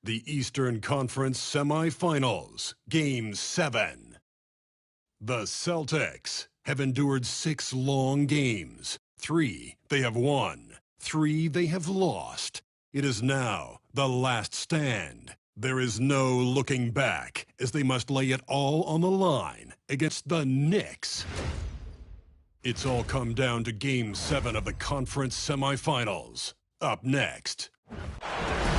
The Eastern Conference Semifinals, Game 7. The Celtics have endured 6 long games. 3 they have won, 3 they have lost. It is now the last stand. There is no looking back, as they must lay it all on the line against the Knicks. It's all come down to Game 7 of the conference semifinals. Up next.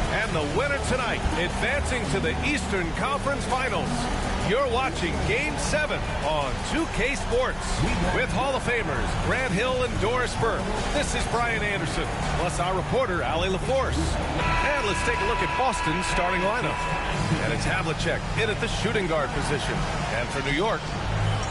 And the winner tonight, advancing to the Eastern Conference Finals. You're watching Game 7 on 2K Sports with Hall of Famers Grant Hill and Doris Burke. This is Brian Anderson, plus our reporter, Allie LaForce. And let's take a look at Boston's starting lineup. And it's Havlicek in at the shooting guard position. And for New York,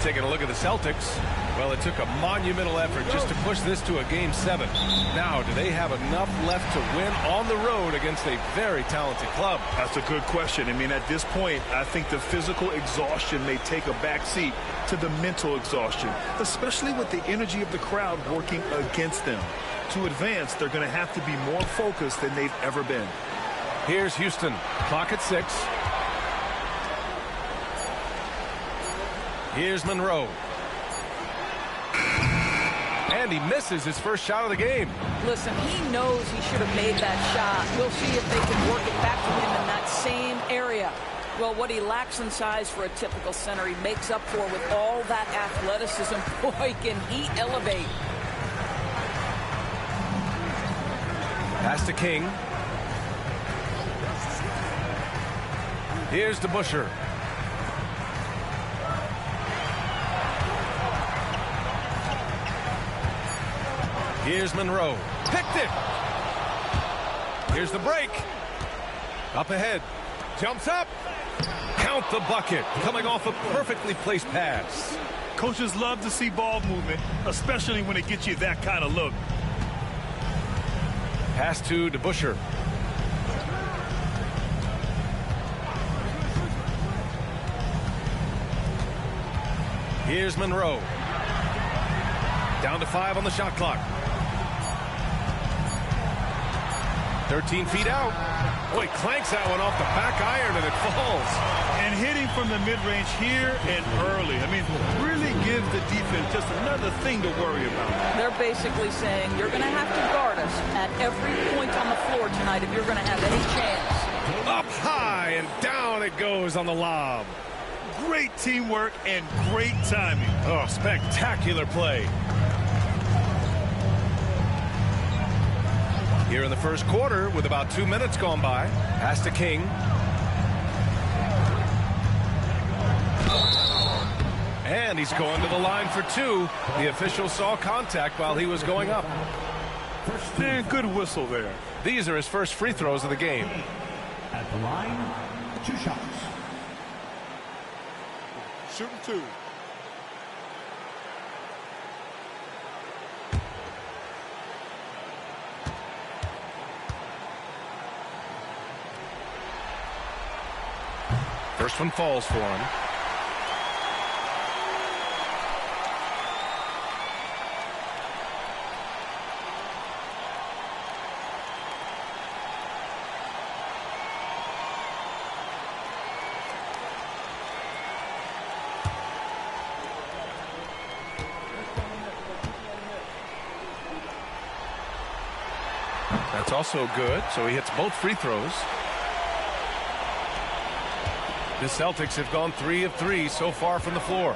taking a look at the Celtics, well, it took a monumental effort just to push this to a Game 7. Now, do they have enough left to win on the road against a very talented club? That's a good question. I mean, at this point, I think the physical exhaustion may take a backseat to the mental exhaustion, especially with the energy of the crowd working against them. To advance, they're going to have to be more focused than they've ever been. Here's Houston. Clock at 6. Here's Monroe. And he misses his first shot of the game. Listen, he knows he should have made that shot. We'll see if they can work it back to him in that same area. Well, what he lacks in size for a typical center, he makes up for with all that athleticism. Boy, can he elevate. Pass to King. Here's DeBusschere. Here's Monroe. Picked it. Here's the break. Up ahead. Jumps up. Count the bucket. Coming off a perfectly placed pass. Coaches love to see ball movement, especially when it gets you that kind of look. Pass to DeBusschere. Here's Monroe. Down to 5 on the shot clock. 13 feet out. Oh, he clanks that one off the back iron and it falls. And hitting from the mid-range here and early. I mean, really gives the defense just another thing to worry about. They're basically saying you're going to have to guard us at every point on the floor tonight if you're going to have any chance. Up high and down it goes on the lob. Great teamwork and great timing. Oh, spectacular play. Here in the first quarter, with about 2 minutes gone by, pass to King. And he's going to the line for 2. The official saw contact while he was going up. And good whistle there. These are his first free throws of the game. At the line, 2 shots. Shooting 2. First one falls for him. That's also good, so he hits both free throws. The Celtics have gone 3 of 3 so far from the floor.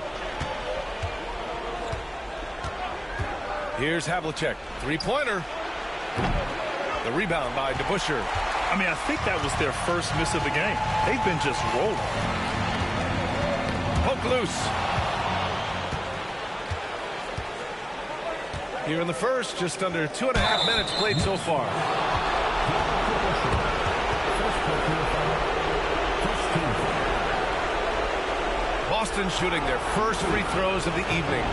Here's Havlicek. 3-pointer. The rebound by DeBusschere. I mean, I think that was their first miss of the game. They've been just rolling. Poke loose. Here in the first, just under 2.5 minutes played so far. Boston shooting their first free throws of the evening.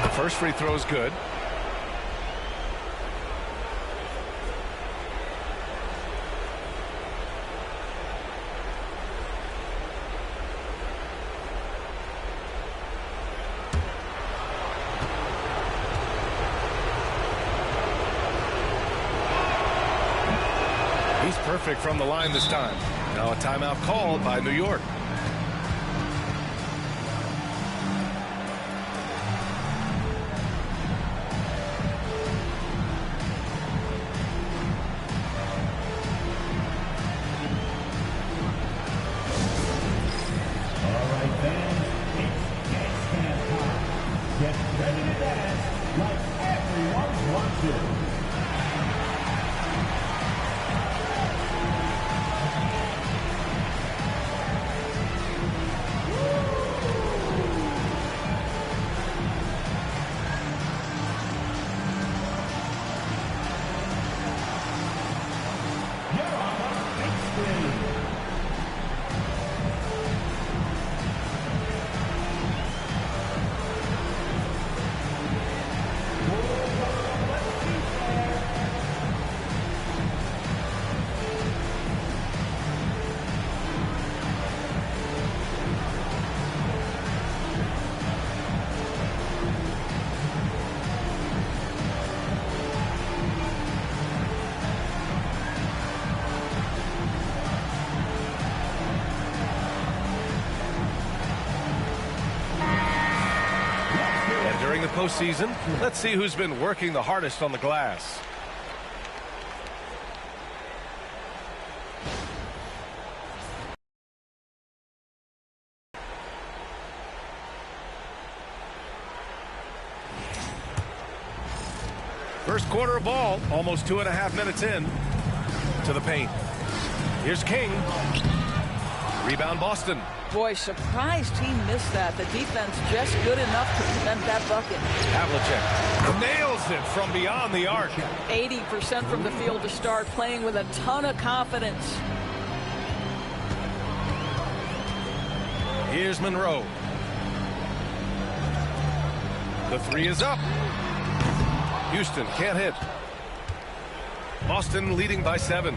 The first free throw is good. He's perfect from the line this time. Now a timeout called by New York. During the postseason, let's see who's been working the hardest on the glass. First quarter of ball, almost 2.5 minutes in to the paint. Here's King. Rebound Boston. Boy, surprised he missed that. The defense just good enough to prevent that bucket. Havlicek nails it from beyond the arc. 80% from the field to start, playing with a ton of confidence. Here's Monroe. The three is up. Houston can't hit. Boston leading by 7.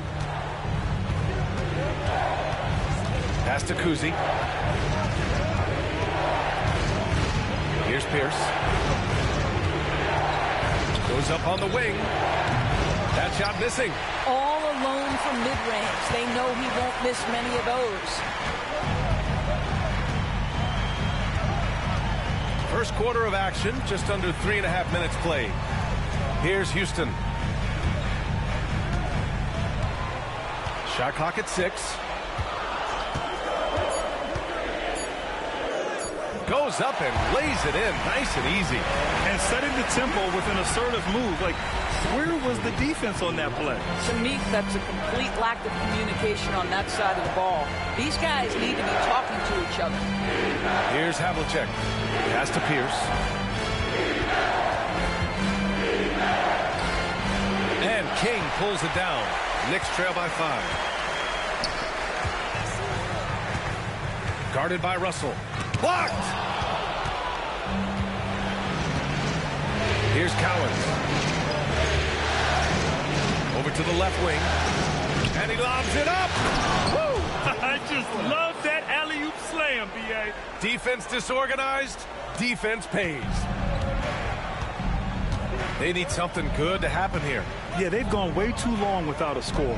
Pass to Kuzi. Here's Pierce. Goes up on the wing. That shot missing. All alone from mid-range. They know he won't miss many of those. First quarter of action, just under 3.5 minutes played. Here's Houston. Shot clock at 6. Goes up and lays it in nice and easy. And setting the tempo with an assertive move. Like, where was the defense on that play? To me, that's a complete lack of communication on that side of the ball. These guys need to be talking to each other. Here's Havlicek. Pass to Pierce. And King pulls it down. Knicks trail by 5. Guarded by Russell. Blocked! Here's Cowens. Over to the left wing. And he lobs it up! Woo! I just love that alley-oop slam, B.A. Defense disorganized. Defense pays. They need something good to happen here. Yeah, they've gone way too long without a score.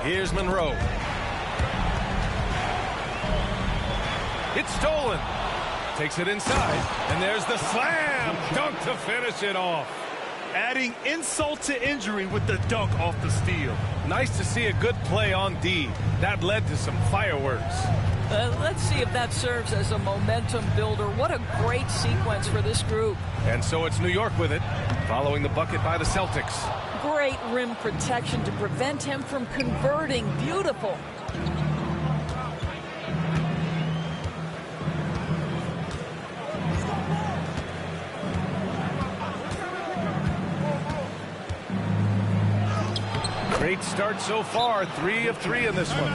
Here's Monroe. It's stolen. Takes it inside. And there's the slam dunk to finish it off. Adding insult to injury with the dunk off the steal. Nice to see a good play on D. That led to some fireworks. Let's see if that serves as a momentum builder. What a great sequence for this group. And so it's New York with it, following the bucket by the Celtics. Great rim protection to prevent him from converting. Beautiful. Great start so far, 3 of 3 in this one.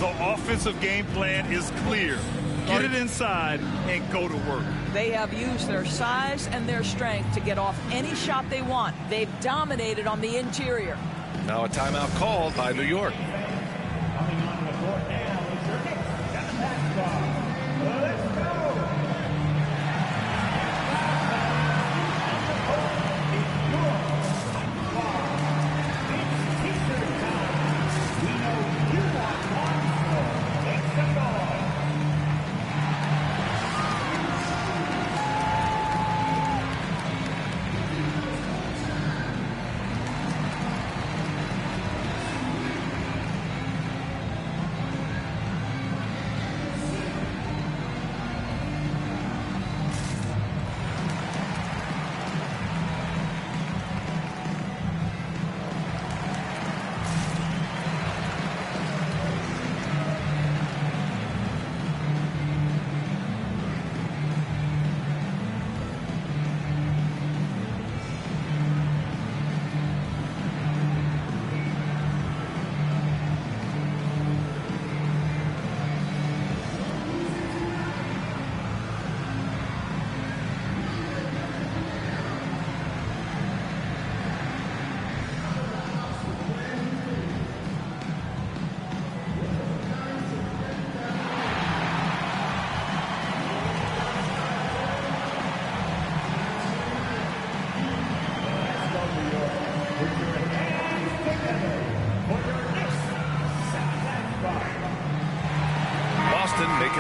The offensive game plan is clear. Get it inside and go to work. They have used their size and their strength to get off any shot they want. They've dominated on the interior. Now a timeout called by New York.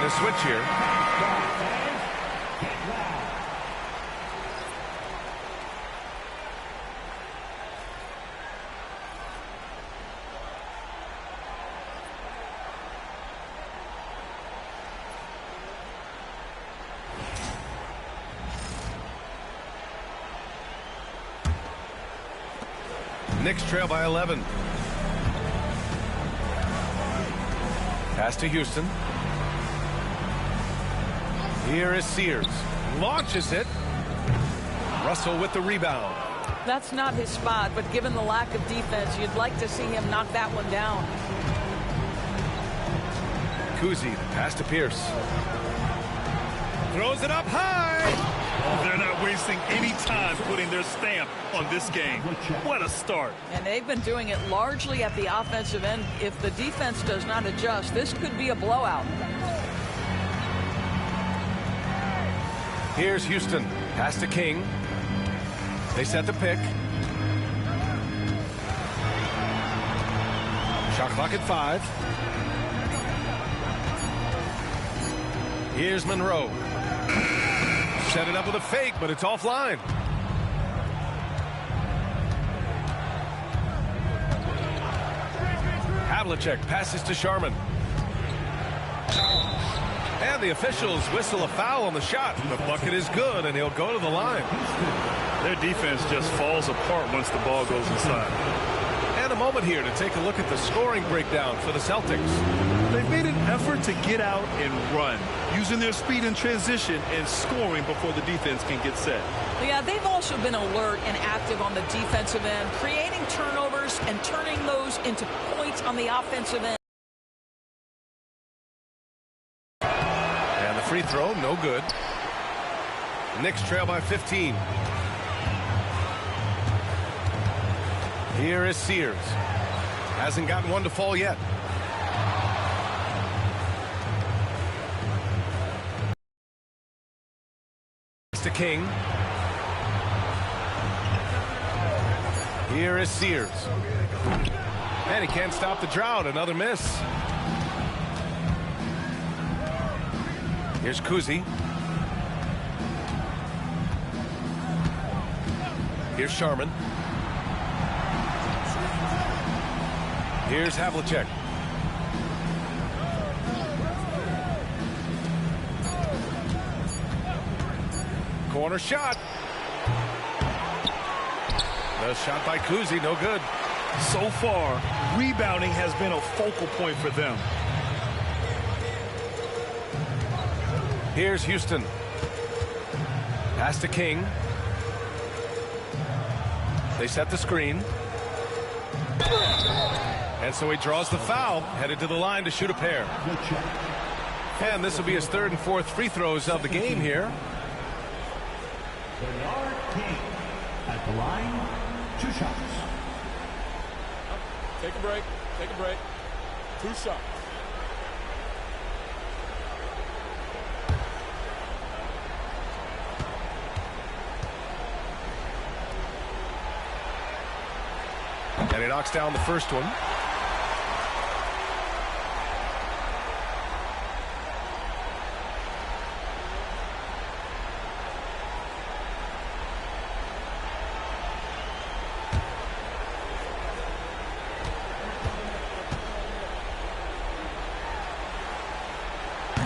a switch here. Knicks trail by 11. Pass to Houston. Here is Sears. Launches it. Russell with the rebound. That's not his spot, but given the lack of defense, you'd like to see him knock that one down. Kuzi, pass to Pierce. Throws it up high. They're not wasting any time putting their stamp on this game. What a start. And they've been doing it largely at the offensive end. If the defense does not adjust, this could be a blowout. Here's Houston. Pass to King. They set the pick. Shot clock at 5. Here's Monroe. Set it up with a fake, but it's offline. Havlicek passes to Sharman. And the officials whistle a foul on the shot. The bucket is good, and he'll go to the line. Their defense just falls apart once the ball goes inside. And a moment here to take a look at the scoring breakdown for the Celtics. They've made an effort to get out and run, using their speed in transition and scoring before the defense can get set. Yeah, they've also been alert and active on the defensive end, creating turnovers and turning those into points on the offensive end. And the free throw, no good. Knicks trail by 15. Here is Sears. Hasn't gotten one to fall yet. To King. Here is Sears. And he can't stop the drought. Another miss. Here's Kuzi. Here's Sharman. Here's Havlicek. Corner shot. The shot by Kuzi, no good. So far, rebounding has been a focal point for them. Here's Houston. Pass to King. They set the screen. And so he draws the foul, headed to the line to shoot a pair. And this will be his third and fourth free throws of the game here. King at the line, 2 shots. Take a break. Take a break. 2 shots. And he knocks down the first one.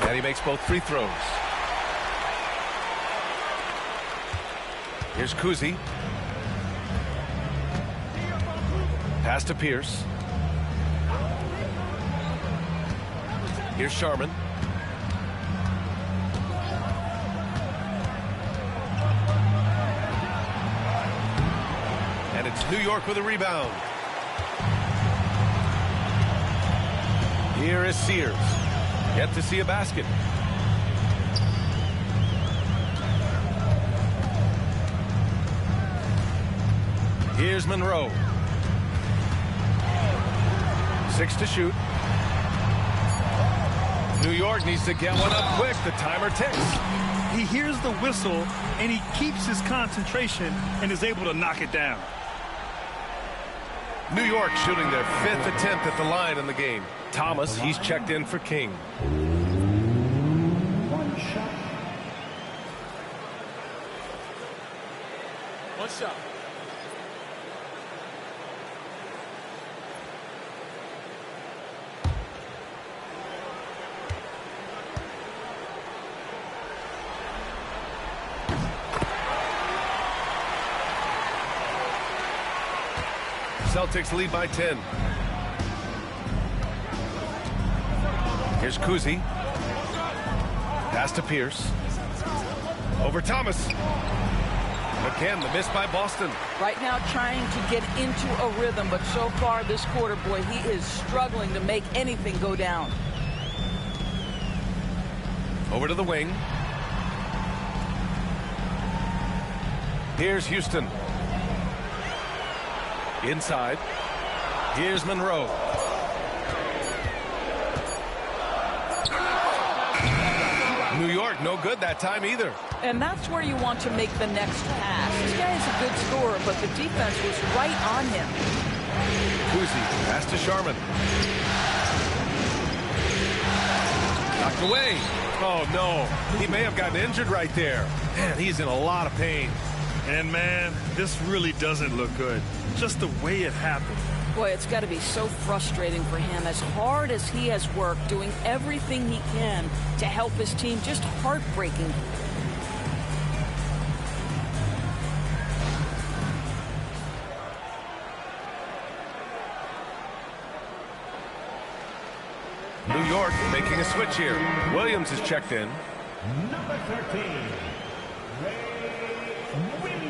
And he makes both free throws. Here's Kuzi. Pass to Pierce. Here's Sharman. And it's New York with a rebound. Here is Sears. Yet to see a basket. Here's Monroe. 6 to shoot. New York needs to get one up quick. The timer ticks. He hears the whistle, and he keeps his concentration and is able to knock it down. New York shooting their 5th attempt at the line in the game. Thomas, he's checked in for King. Nice shot. Celtics lead by 10. Here's Kuzi. Pass to Pierce. Over Thomas. Again, the miss by Boston. Right now trying to get into a rhythm, but so far this quarter, boy, he is struggling to make anything go down. Over to the wing. Here's Houston. Inside. Here's Monroe. New York, no good that time either. And that's where you want to make the next pass. This guy is a good scorer, but the defense was right on him. Kuzi, pass to Sharman. Knocked away. Oh, no. He may have gotten injured right there. Man, he's in a lot of pain. And, man, this really doesn't look good. Just the way it happened. Boy, it's got to be so frustrating for him. As hard as he has worked, doing everything he can to help his team, just heartbreaking. New York making a switch here. Williams is checked in. Number 13, Williams.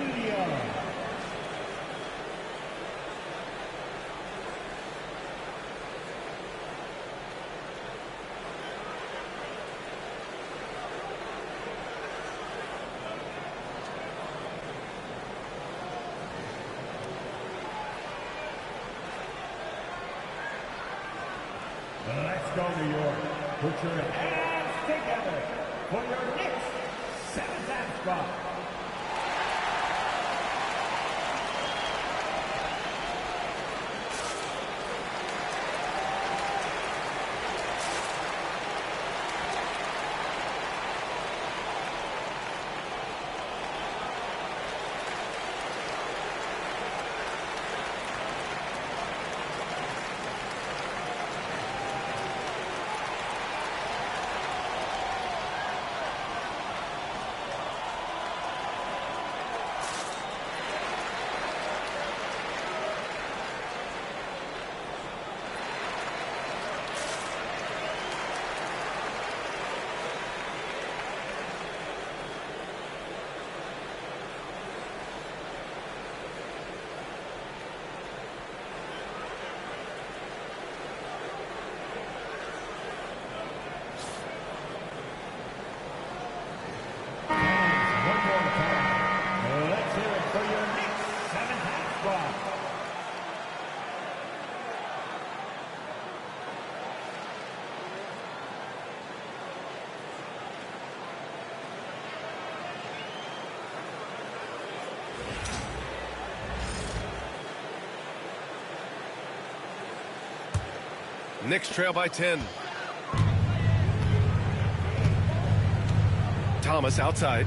Let's go, New York. Put your hands together for your Knicks 7th spot. Knicks trail by 10. Thomas outside.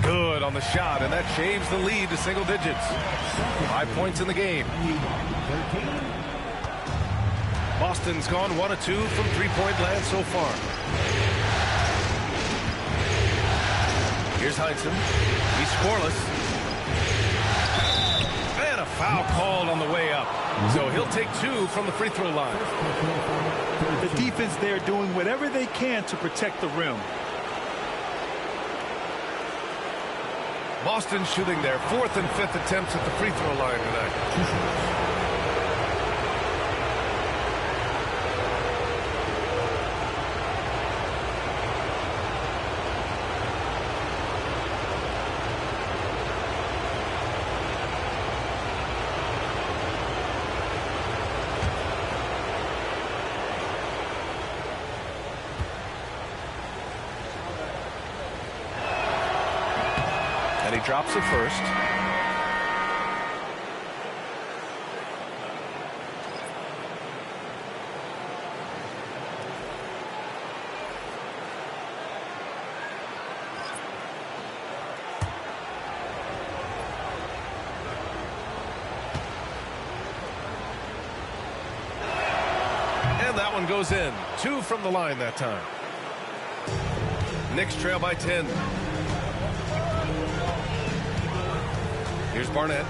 Good on the shot, and that shaves the lead to single digits. 5 points in the game. Boston's gone 1 of 2 from three-point land so far. Here's Heinsohn. He's scoreless. And a foul called on the way up. So he'll take 2 from the free throw line. The defense there doing whatever they can to protect the rim. Boston shooting their 4th and 5th attempts at the free throw line tonight. And he drops it first. And that one goes in. 2 from the line that time. Knicks trail by 10. Here's Barnett.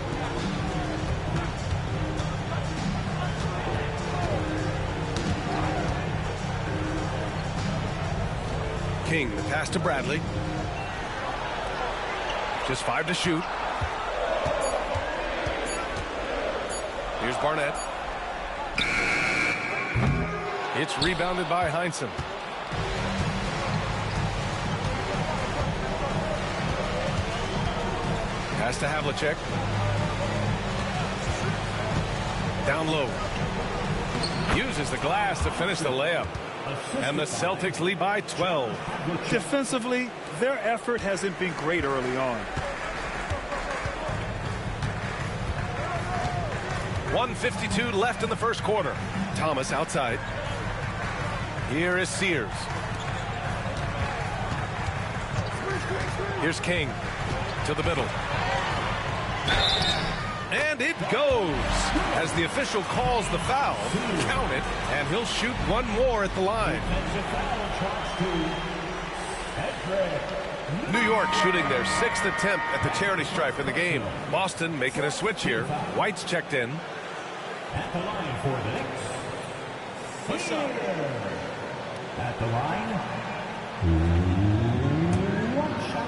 King, the pass to Bradley. Just 5 to shoot. Here's Barnett. It's rebounded by Heinsohn. Pass to Havlicek. Down low. Uses the glass to finish the layup. And the Celtics lead by 12. Defensively, their effort hasn't been great early on. 1:52 left in the first quarter. Thomas outside. Here is Sears. Here's King to the middle. And it goes as the official calls the foul. Count it, and he'll shoot one more at the line. New York shooting their 6th attempt at the charity stripe in the game. Boston making a switch here. White's checked in. At the line for the Knicks. What's up? At the line, 1 shot.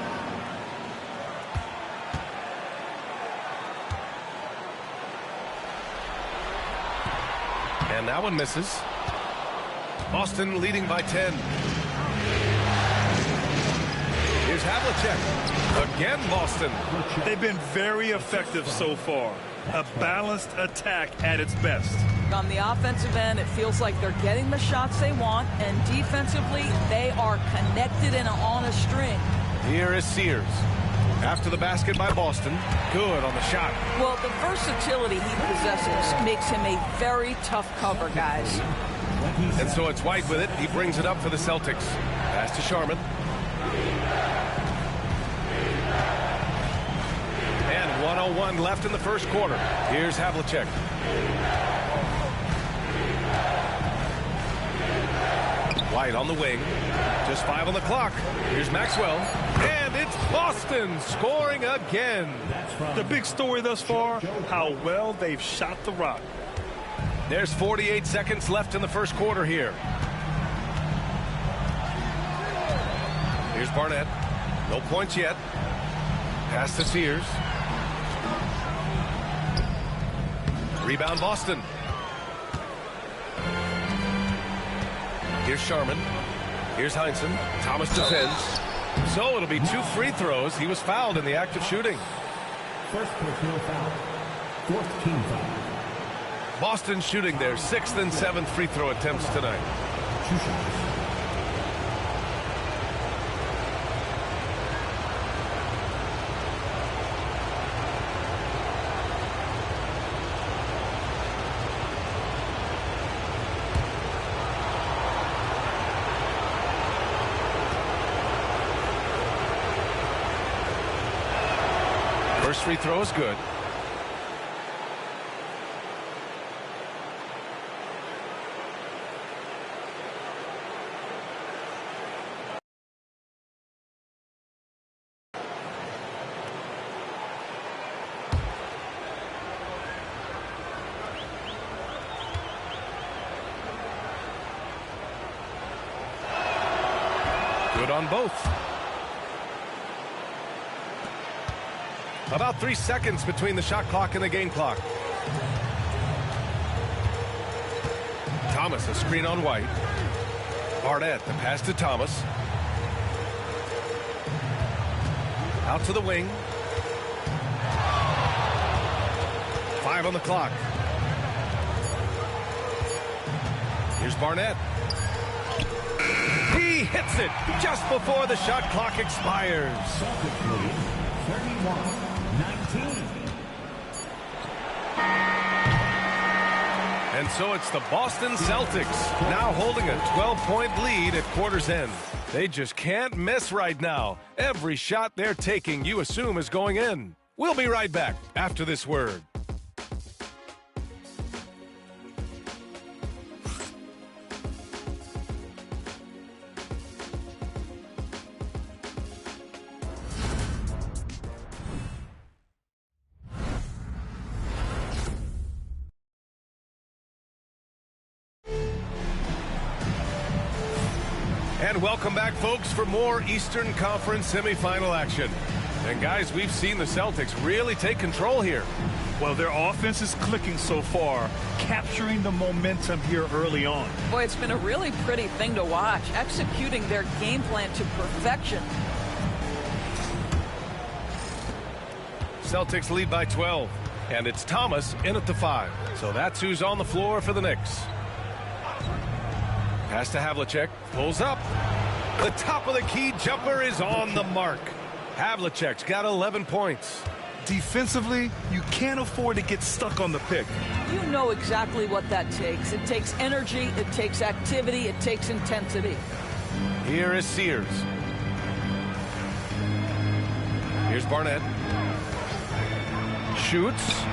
And that one misses. Boston leading by 10. Here's Havlicek. Again, Boston. They've been very effective so far. A balanced attack at its best. On the offensive end, it feels like they're getting the shots they want, and defensively, they are connected and on a string. Here is Sears. After the basket by Boston. Good on the shot. Well, the versatility he possesses makes him a very tough cover, guys. And so it's White with it. He brings it up for the Celtics. Pass to Sharman. And 1:01 left in the first quarter. Here's Havlicek. White on the wing. Just 5 on the clock. Here's Maxwell. And it's Boston scoring again. The big story thus far, how well they've shot the rock. There's 48 seconds left in the first quarter here. Here's Barnett. No points yet. Pass to Sears. Rebound Boston. Here's Sharman. Here's Heinsohn. Thomas defends. So it'll be 2 free throws. He was fouled in the act of shooting. First personal foul. 4th team foul. Boston shooting their 6th and 7th free throw attempts tonight. 2 shots. First free throw is good. Good on both. About 3 seconds between the shot clock and the game clock. Thomas, a screen on White. Barnett, the pass to Thomas. Out to the wing. 5 on the clock. Here's Barnett. He hits it just before the shot clock expires. 31-19. And so it's the Boston Celtics now holding a 12-point lead at quarter's end. They just can't miss right now. Every shot they're taking, you assume, is going in. We'll be right back after this word. And welcome back, folks, for more Eastern Conference semifinal action. And, guys, we've seen the Celtics really take control here. Well, their offense is clicking so far, capturing the momentum here early on. Boy, it's been a really pretty thing to watch, executing their game plan to perfection. Celtics lead by 12, and it's Thomas in at the 5. So that's who's on the floor for the Knicks. Pass to Havlicek, pulls up. The top of the key jumper is on the mark. Havlicek's got 11 points. Defensively, you can't afford to get stuck on the pick. You know exactly what that takes. It takes energy, it takes activity, it takes intensity. Here is Sears. Here's Barnett. Shoots.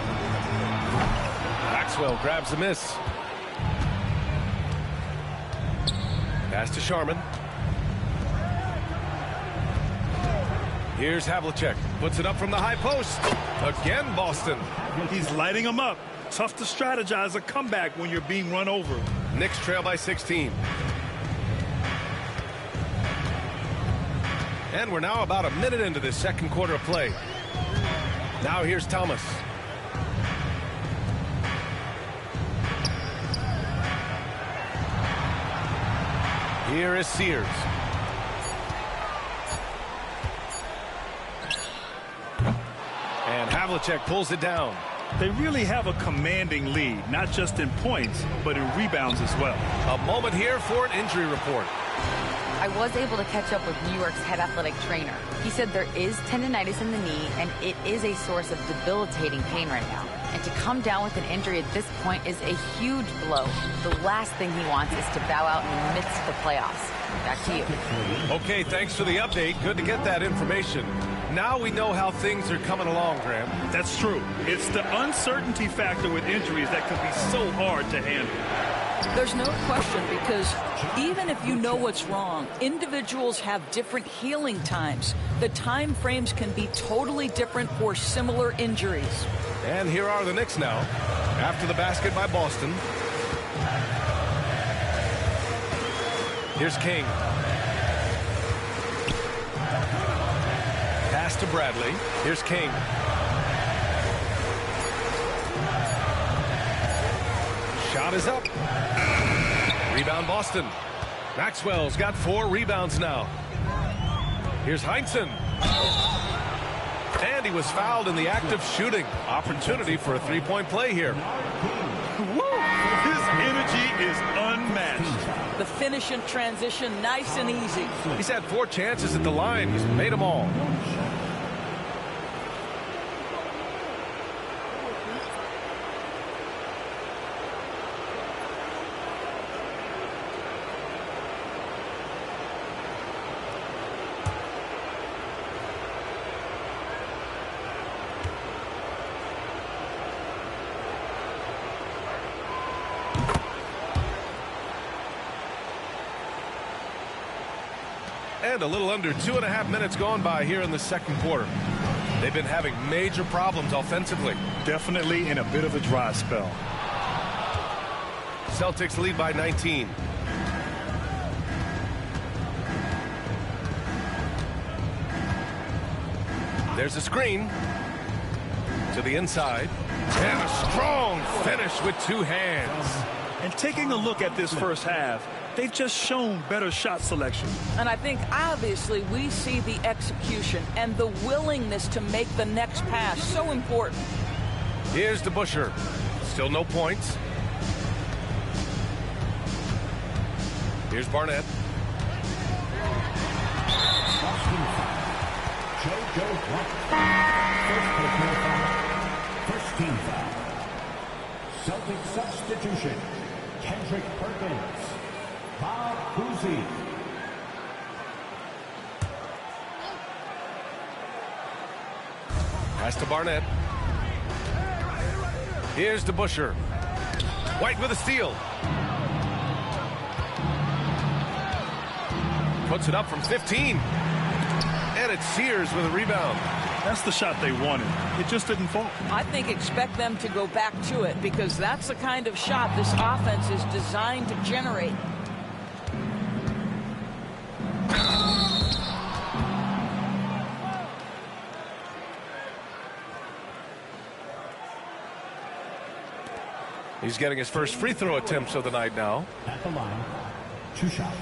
Maxwell grabs the miss. Pass to Sharman. Here's Havlicek. Puts it up from the high post. Again, Boston. He's lighting them up. Tough to strategize a comeback when you're being run over. Knicks trail by 16. And we're now about a minute into this second quarter of play. Now here's Thomas. Here is Sears. And Havlicek pulls it down. They really have a commanding lead, not just in points, but in rebounds as well. A moment here for an injury report. I was able to catch up with New York's head athletic trainer. He said there is tendonitis in the knee, and it is a source of debilitating pain right now. And to come down with an injury at this point is a huge blow. The last thing he wants is to bow out in the midst of the playoffs. Back to you. Okay, thanks for the update. Good to get that information. Now we know how things are coming along, Graham. That's true. It's the uncertainty factor with injuries that can be so hard to handle. There's no question, because even if you know what's wrong, individuals have different healing times. The time frames can be totally different for similar injuries. And here are the Knicks now, after the basket by Boston. Here's King. Pass to Bradley. Here's King. Shot is up. Rebound Boston. Maxwell's got 4 rebounds now. Here's Heinsohn. And he was fouled in the act of shooting. Opportunity for a three-point play here. Woo! His energy is unmatched. The finish in transition, nice and easy. He's had 4 chances at the line. He's made them all. And a little under 2.5 minutes gone by here in the second quarter. They've been having major problems offensively. Definitely in a bit of a dry spell. Celtics lead by 19. There's a screen to the inside. And a strong finish with 2 hands. And taking a look at this first half, they've just shown better shot selection. And I think obviously we see the execution and the willingness to make the next pass so important. Here's the Busher. Still no points. Here's Barnett. First team foul. Celtic substitution. Kendrick Perkins. Bob Cousy. Pass to Barnett. Here's the Busher. White with a steal. Puts it up from 15. And it's Sears with a rebound. That's the shot they wanted. It just didn't fall. I think expect them to go back to it, because that's the kind of shot this offense is designed to generate. He's getting his first free throw attempts of the night now. At the line, 2 shots.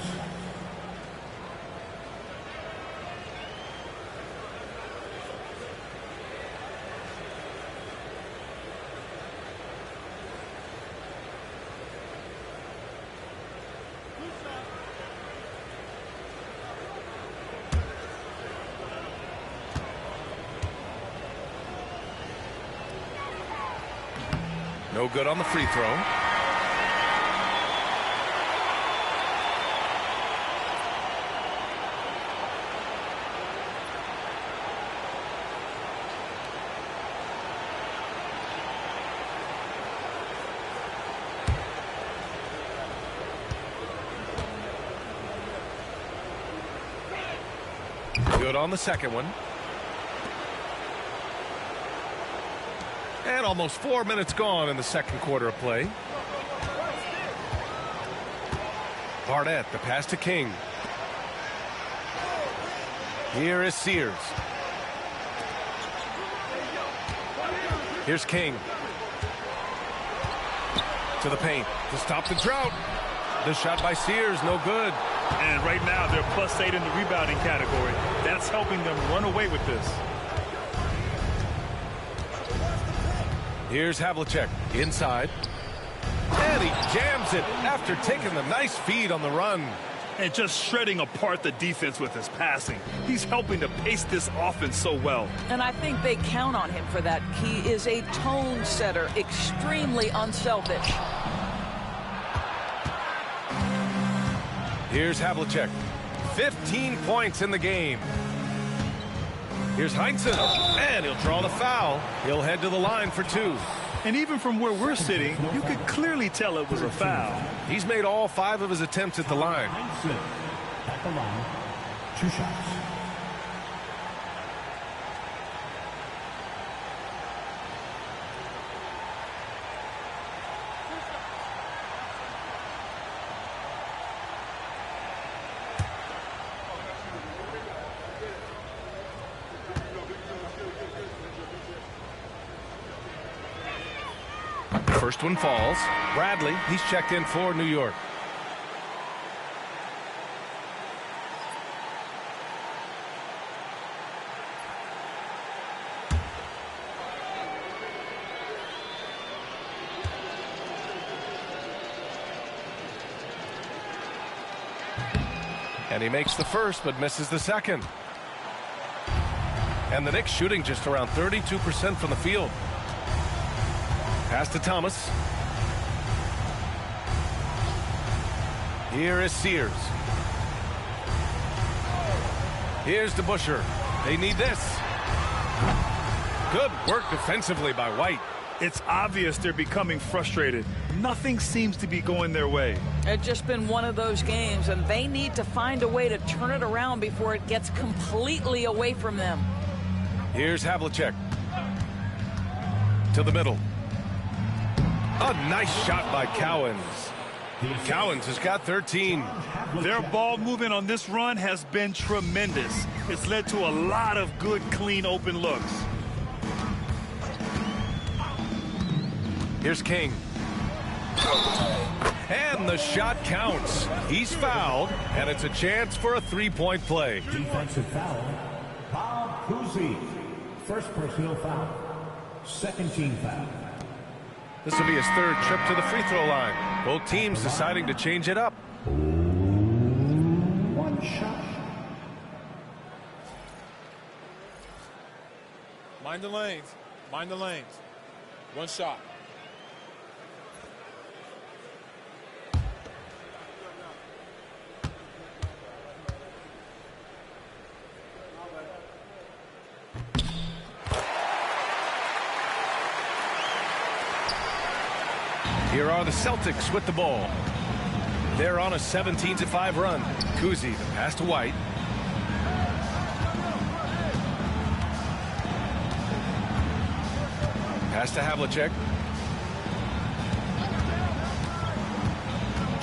No good on the free throw. Good on the second one. And almost 4 minutes gone in the second quarter of play. Barnett, the pass to King. Here is Sears. Here's King. To the paint to stop the drought. The shot by Sears, no good. And right now they're +8 in the rebounding category. That's helping them run away with this. Here's Havlicek inside. And he jams it after taking the nice feed on the run. And just shredding apart the defense with his passing. He's helping to pace this offense so well. And I think they count on him for that. He is a tone setter, extremely unselfish. Here's Havlicek. 15 points in the game. Here's Heinsohn, and he'll draw the foul. He'll head to the line for 2. And even from where we're sitting, you could clearly tell it was a foul. He's made all 5 of his attempts at the line. At the line, 2 shots. First one falls. Bradley, he's checked in for New York. And he makes the first but misses the second. And the Knicks shooting just around 32% from the field. Pass to Thomas. Here is Sears. Here's DeBusschere. They need this. Good work defensively by White. It's obvious they're becoming frustrated. Nothing seems to be going their way. It's just been one of those games, and they need to find a way to turn it around before it gets completely away from them. Here's Havlicek. To the middle. A nice shot by Cowens. Cowens has got 13. Their ball movement on this run has been tremendous. It's led to a lot of good, clean, open looks. Here's King. And the shot counts. He's fouled, and it's a chance for a 3-point play. Defensive foul. Bob Cousy. First personal foul. Second team foul. This will be his 3rd trip to the free throw line. Both teams deciding to change it up. 1 shot. Mind the lanes. Mind the lanes. 1 shot. Here are the Celtics with the ball. They're on a 17-5 run. Cousy, the pass to White. Pass to Havlicek.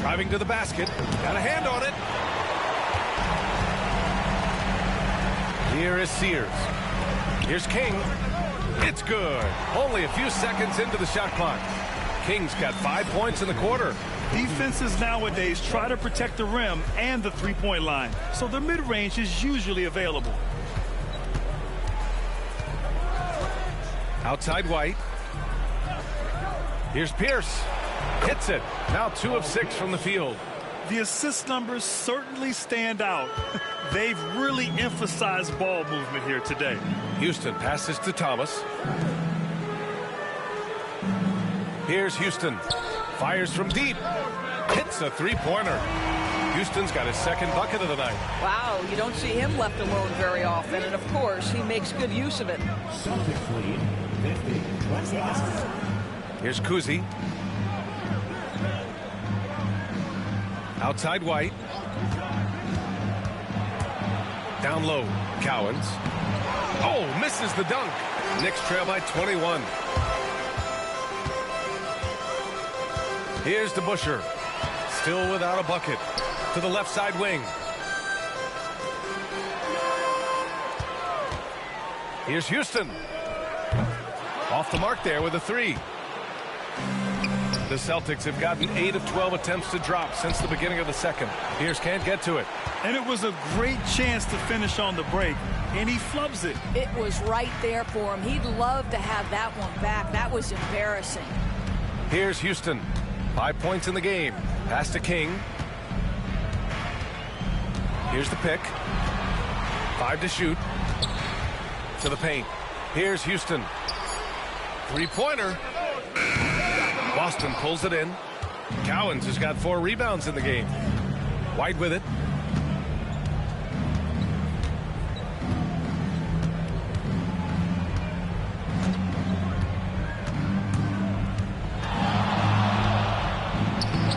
Driving to the basket. Got a hand on it. Here is Sears. Here's King. It's good. Only a few seconds into the shot clock. Kings got 5 points in the quarter. Defenses nowadays try to protect the rim and the three-point line, so the mid-range is usually available. Outside White. Here's Pierce. Hits it. Now 2 of 6 from the field. The assist numbers certainly stand out. They've really emphasized ball movement here today. Houston passes to Thomas. Here's Houston. Fires from deep. Hits a three-pointer. Houston's got his second bucket of the night. Wow, you don't see him left alone very often, and of course, he makes good use of it. Celtics lead 50-29. Here's Kuzi. Outside White. Down low, Cowens. Oh, misses the dunk. Knicks trail by 21. Here's DeBusschere. Still without a bucket. To the left side wing. Here's Houston. Off the mark there with a 3. The Celtics have gotten 8 of 12 attempts to drop since the beginning of the second. Pierce can't get to it. And it was a great chance to finish on the break, and he flubs it. It was right there for him. He'd love to have that one back. That was embarrassing. Here's Houston. 5 points in the game. Pass to King. Here's the pick. 5 to shoot. To the paint. Here's Houston. Three-pointer. Boston pulls it in. Cowens has got 4 rebounds in the game. White with it.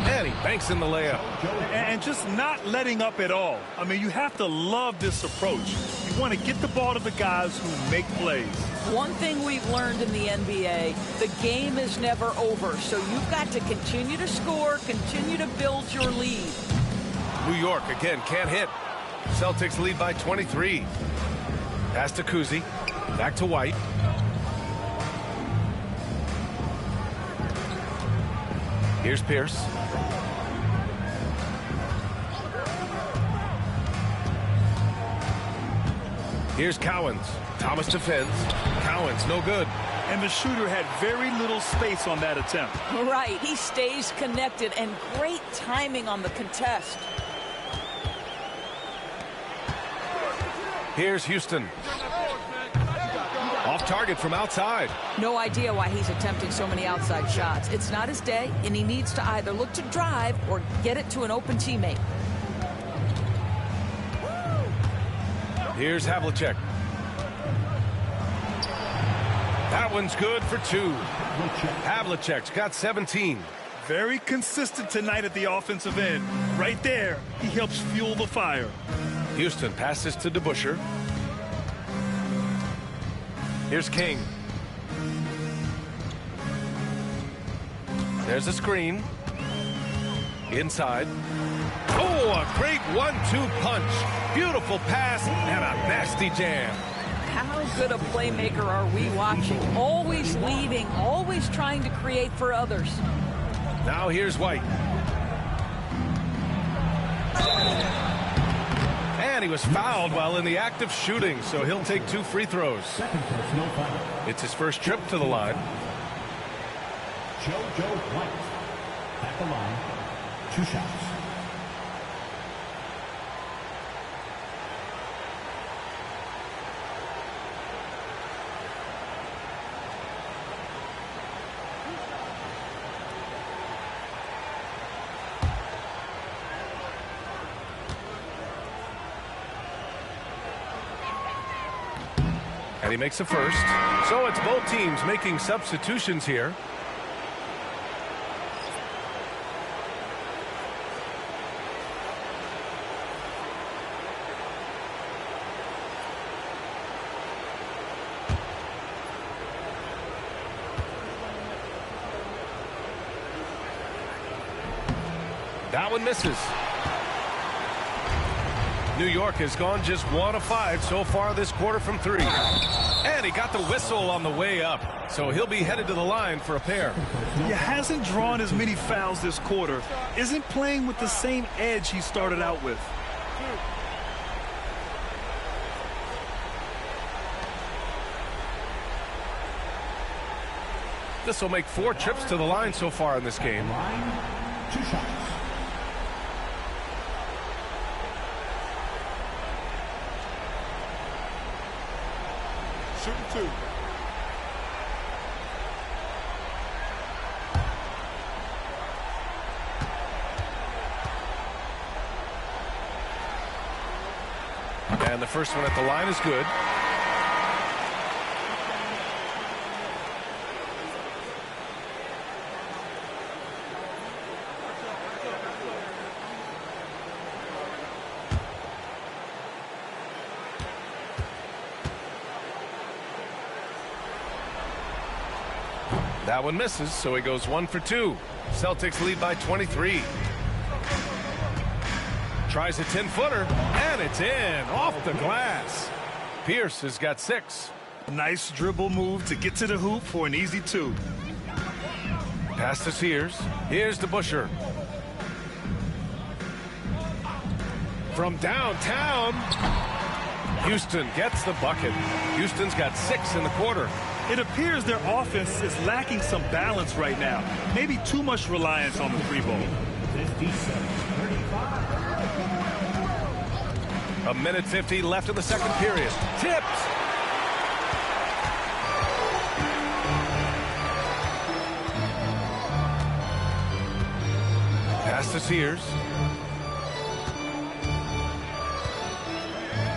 And he banks in the layup. And just not letting up at all. I mean, you have to love this approach. You want to get the ball to the guys who make plays. One thing we've learned in the NBA, the game is never over. So you've got to continue to score, continue to build your lead. New York, again, can't hit. Celtics lead by 23. Pass to Kuzi. Back to White. Here's Pierce. Here's Cowens. Thomas defends. Cowens, no good. And the shooter had very little space on that attempt. Right, he stays connected, and great timing on the contest. Here's Houston. Off target from outside. No idea why he's attempting so many outside shots. It's not his day, and he needs to either look to drive or get it to an open teammate. Here's Havlicek. That one's good for 2. Havlicek's got 17. Very consistent tonight at the offensive end. Right there, he helps fuel the fire. Houston passes to DeBusschere. Here's King. There's a screen. Inside. Oh, a great 1-2 punch. Beautiful pass and a nasty jam. How good a playmaker are we watching? Always leading, always trying to create for others. Now here's White. And he was fouled while in the act of shooting, so he'll take 2 free throws. It's his first trip to the line. JoJo White at the line. 2 shots. And he makes a first. So it's both teams making substitutions here. That one misses. New York has gone just 1 of 5 so far this quarter from 3. And he got the whistle on the way up. So he'll be headed to the line for a pair. He hasn't drawn as many fouls this quarter. Isn't playing with the same edge he started out with. This will make 4 trips to the line so far in this game. 2 shots. Shooting 2. And the first one at the line is good. That one misses, so he goes 1 for 2. Celtics lead by 23. Tries a 10-footer, and it's in, off the glass. Pierce has got 6. Nice dribble move to get to the hoop for an easy 2. Pass to Sears. Here's to Busher. From downtown, Houston gets the bucket. Houston's got 6 in the quarter. It appears their offense is lacking some balance right now. Maybe too much reliance on the 3-ball. 57-35. A minute 50 left in the second period. Tipped. Pass to Sears.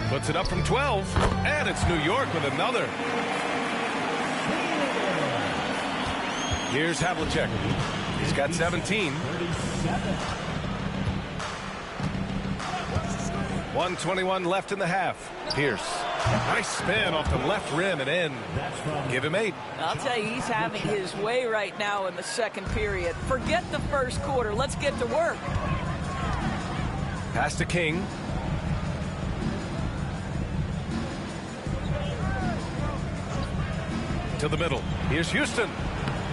Puts it up from 12. And it's New York with another. Here's Havlicek. He's got 17. 1:21 left in the half. Pierce. Nice spin off the left rim and in. Give him 8. I'll tell you, he's having his way right now in the second period. Forget the first quarter. Let's get to work. Pass to King. To the middle. Here's Houston.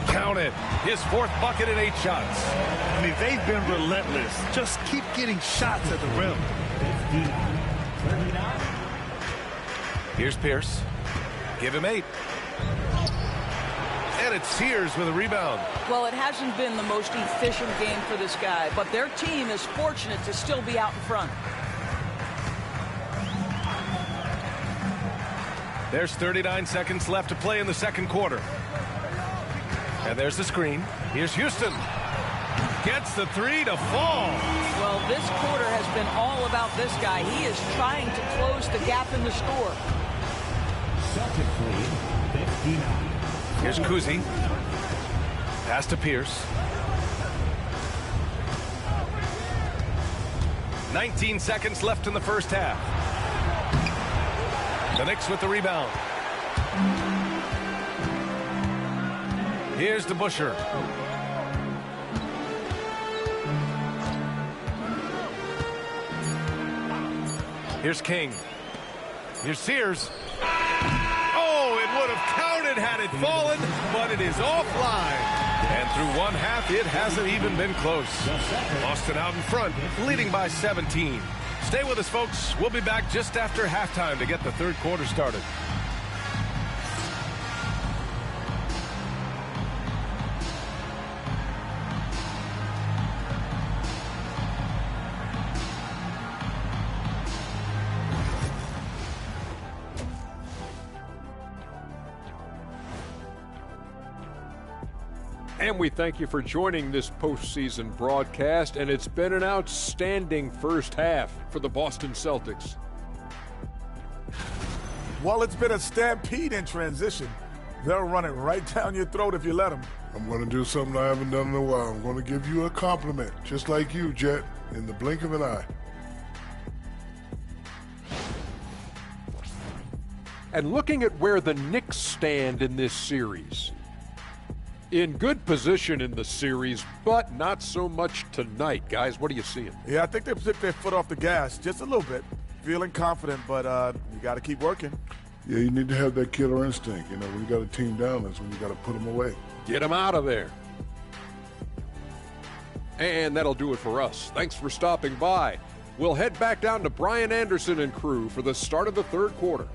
Count it. His 4th bucket in 8 shots. I mean, they've been relentless. Just keep getting shots at the rim. 59-39. Here's Pierce. Give him 8. And it's Sears with a rebound. Well, it hasn't been the most efficient game for this guy, but their team is fortunate to still be out in front. There's 39 seconds left to play in the second quarter. And there's the screen. Here's Houston. Gets the 3 to fall. Well, this quarter has been all about this guy. He is trying to close the gap in the score. Celtics lead 59. Here's Kuzi. Pass to Pierce. 19 seconds left in the first half. The Knicks with the rebound. Here's the Busher. Here's King. Here's Sears. Oh, it would have counted had it fallen, but it is offline. And through one half, it hasn't even been close. Boston out in front, leading by 17. Stay with us, folks. We'll be back just after halftime to get the third quarter started. And we thank you for joining this postseason broadcast, and it's been an outstanding first half for the Boston Celtics. Well, it's been a stampede in transition. They'll run it right down your throat if you let them. I'm going to do something I haven't done in a while. I'm going to give you a compliment, just like you, Jet, in the blink of an eye. And looking at where the Knicks stand in this series, in good position in the series, but not so much tonight. Guys, what are you seeing? Yeah, I think they've took their foot off the gas just a little bit. feeling confident, but you got to keep working. Yeah, you need to have that killer instinct. You know, when you got a team down, that's when you got to put them away. Get them out of there. And that'll do it for us. Thanks for stopping by. We'll head back down to Brian Anderson and crew for the start of the third quarter.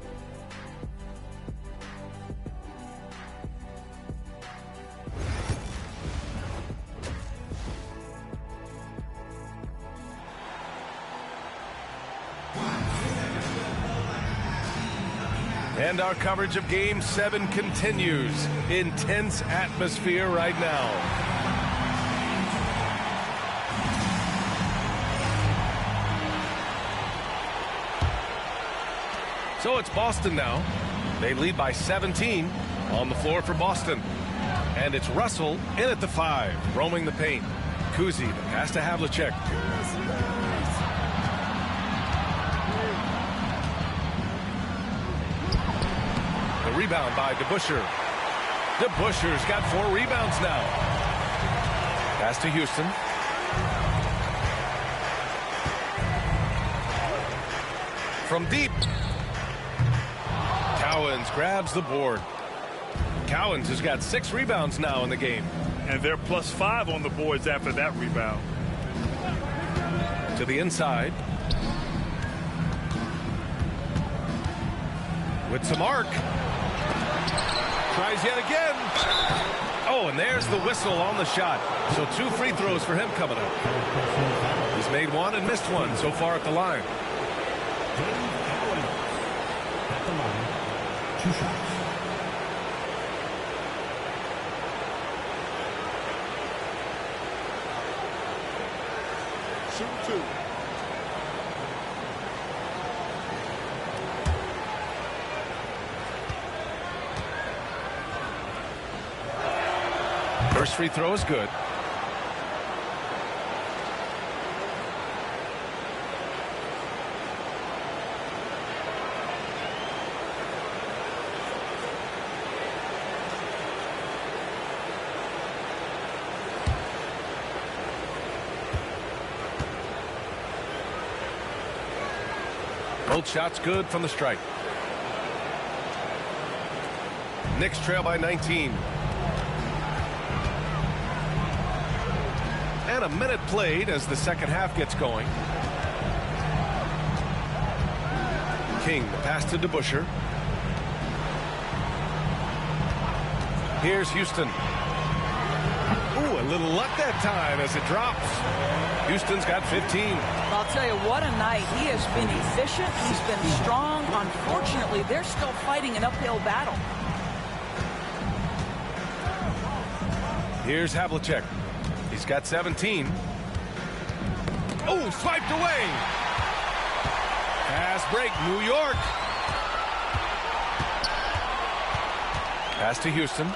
And our coverage of Game 7 continues. Intense atmosphere right now. So it's Boston now. They lead by 17 on the floor for Boston. And it's Russell in at the 5, roaming the paint. Kuzi, the pass to Havlicek. The rebound by DeBusschere. DeBusschere's got 4 rebounds now. Pass to Houston. From deep. Cowens grabs the board. Cowens has got 6 rebounds now in the game. And they're +5 on the boards after that rebound. To the inside. With some arc. Tries yet again. Oh, and there's the whistle on the shot. So 2 free throws for him coming up. He's made 1 and missed 1 so far at the line. At the line, 2 shots. Shoot 2. First free throw is good. Both shots good from the strike. Knicks trail by 19. And a minute played as the second half gets going. King, the pass to DeBusschere. Here's Houston. Ooh, a little luck that time as it drops. Houston's got 15. I'll tell you, what a night. He has been efficient. He's been strong. Unfortunately, they're still fighting an uphill battle. Here's Havlicek. He's got 17. Oh, swiped away. Fast break, New York. Pass to Houston.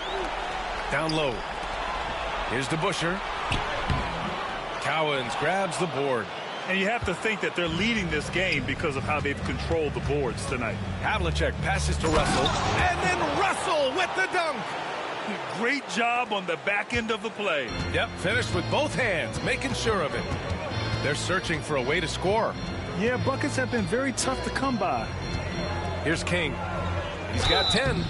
Down low. Here's DeBusschere. Cowens grabs the board. And you have to think that they're leading this game because of how they've controlled the boards tonight. Havlicek passes to Russell. And then Russell with the dunk. Great job on the back end of the play. Yep, finished with both hands, making sure of it. They're searching for a way to score. Yeah, buckets have been very tough to come by. Here's King. He's got 10.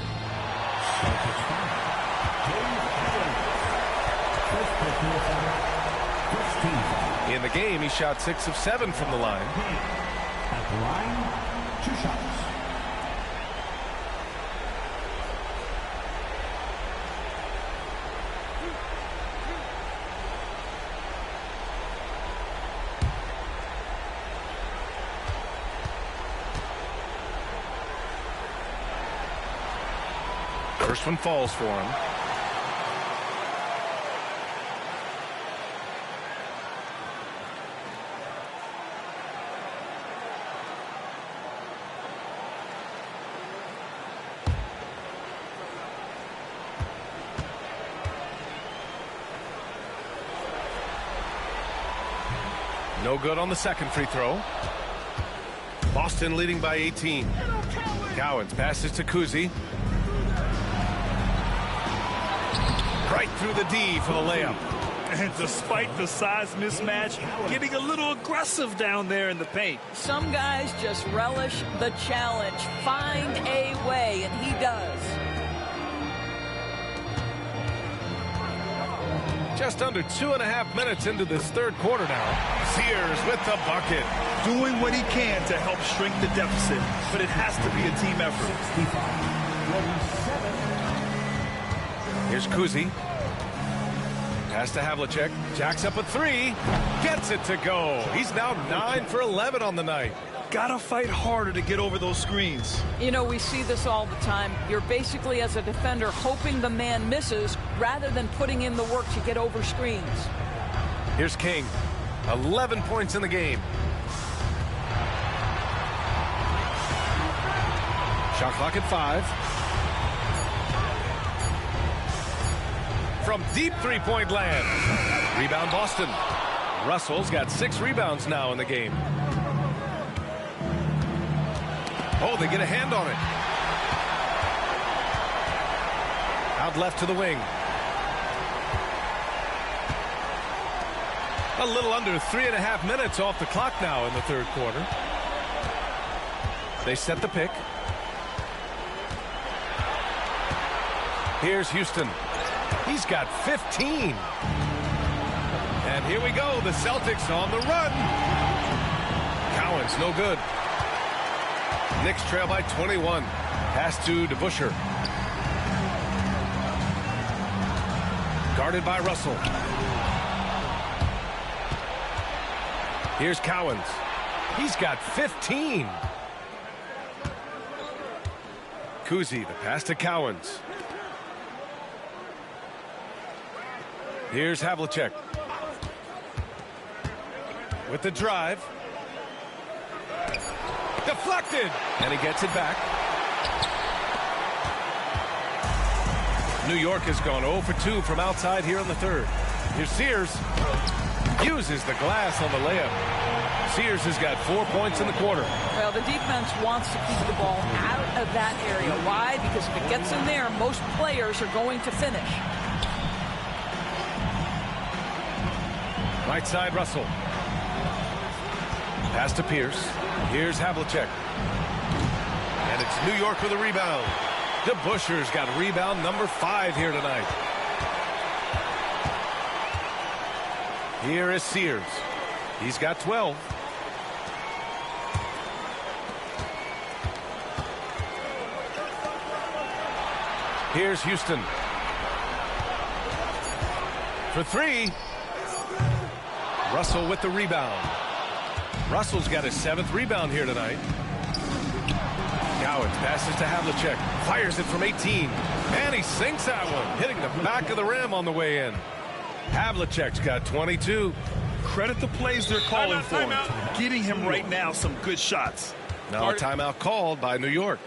In the game, he shot 6 of 7 from the line. At the line, 2 shots. First one falls for him. No good on the second free throw. Boston leading by 18. Cowens passes to Kuzi. Right through the D for the layup. And despite the size mismatch, getting a little aggressive down there in the paint. Some guys just relish the challenge. Find a way, and he does. Just under 2.5 minutes into this third quarter now. Sears with the bucket. Doing what he can to help shrink the deficit, but it has to be a team effort. Here's Kuzi. Pass to Havlicek. Jacks up a three. Gets it to go. He's now 9 for 11 on the night. Gotta fight harder to get over those screens. You know, we see this all the time. You're basically, as a defender, hoping the man misses rather than putting in the work to get over screens. Here's King. 11 points in the game. Shot clock at 5. From deep three-point land. Rebound Boston. Russell's got 6 rebounds now in the game. Oh, they get a hand on it. Out left to the wing. A little under 3.5 minutes off the clock now in the third quarter. They set the pick. Here's Houston. He's got 15. And here we go. The Celtics on the run. Cowan's no good. Knicks trail by 21. Pass to DeBusschere. Guarded by Russell. Here's Cowans. He's got 15. Kuzi, the pass to Cowans. Here's Havlicek. With the drive. Deflected. And he gets it back. New York has gone 0 for 2 from outside here in the third. Here's Sears. Uses the glass on the layup. Sears has got 4 points in the quarter. Well, the defense wants to keep the ball out of that area. Why? Because if it gets in there, most players are going to finish. Right side, Russell. Pass to Pierce. Here's Havlicek. And it's New York with a rebound. DeBusschere's got rebound number 5 here tonight. Here is Sears. He's got 12. Here's Houston. For 3. Russell with the rebound. Russell's got his 7th rebound here tonight. Cowans passes to Havlicek. Fires it from 18. And he sinks that one, hitting the back of the rim on the way in. Havlicek's got 22. Credit the plays they're calling for him. Getting him right now some good shots. Now a timeout called by New York.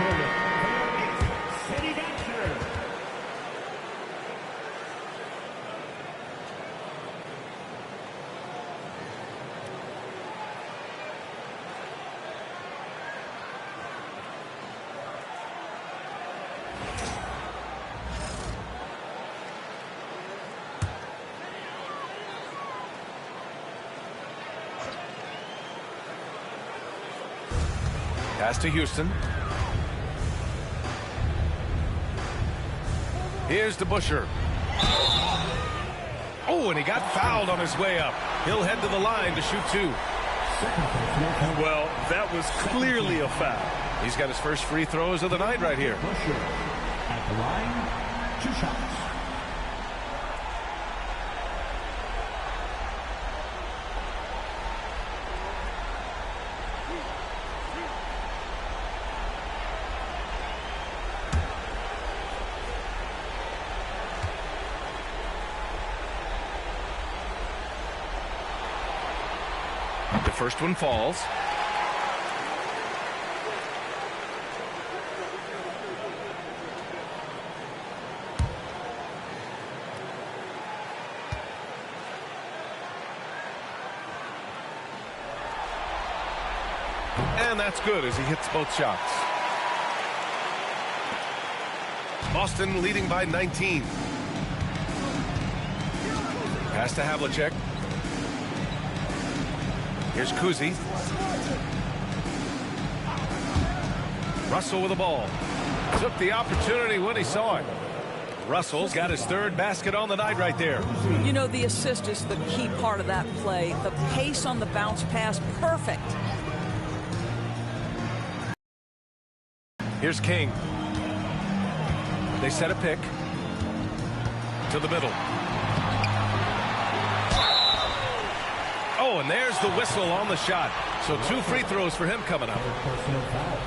forward for your Knicks city dancer. Pass to Houston. Here's to Busher. Oh, and he got fouled on his way up. He'll head to the line to shoot two. Well, that was clearly a foul. He's got his first free throws of the night right here. Busher at the line, 2 shots. The first one falls. And that's good as he hits both shots. Boston leading by 19. Pass to Havlicek. Here's Kuzi. Russell with the ball. Took the opportunity when he saw it. Russell's got his 3rd basket on the night right there. You know, the assist is the key part of that play. The pace on the bounce pass, perfect. Here's King. They set a pick to the middle. Oh, and there's the whistle on the shot. So 2 free throws for him coming up. Personal foul,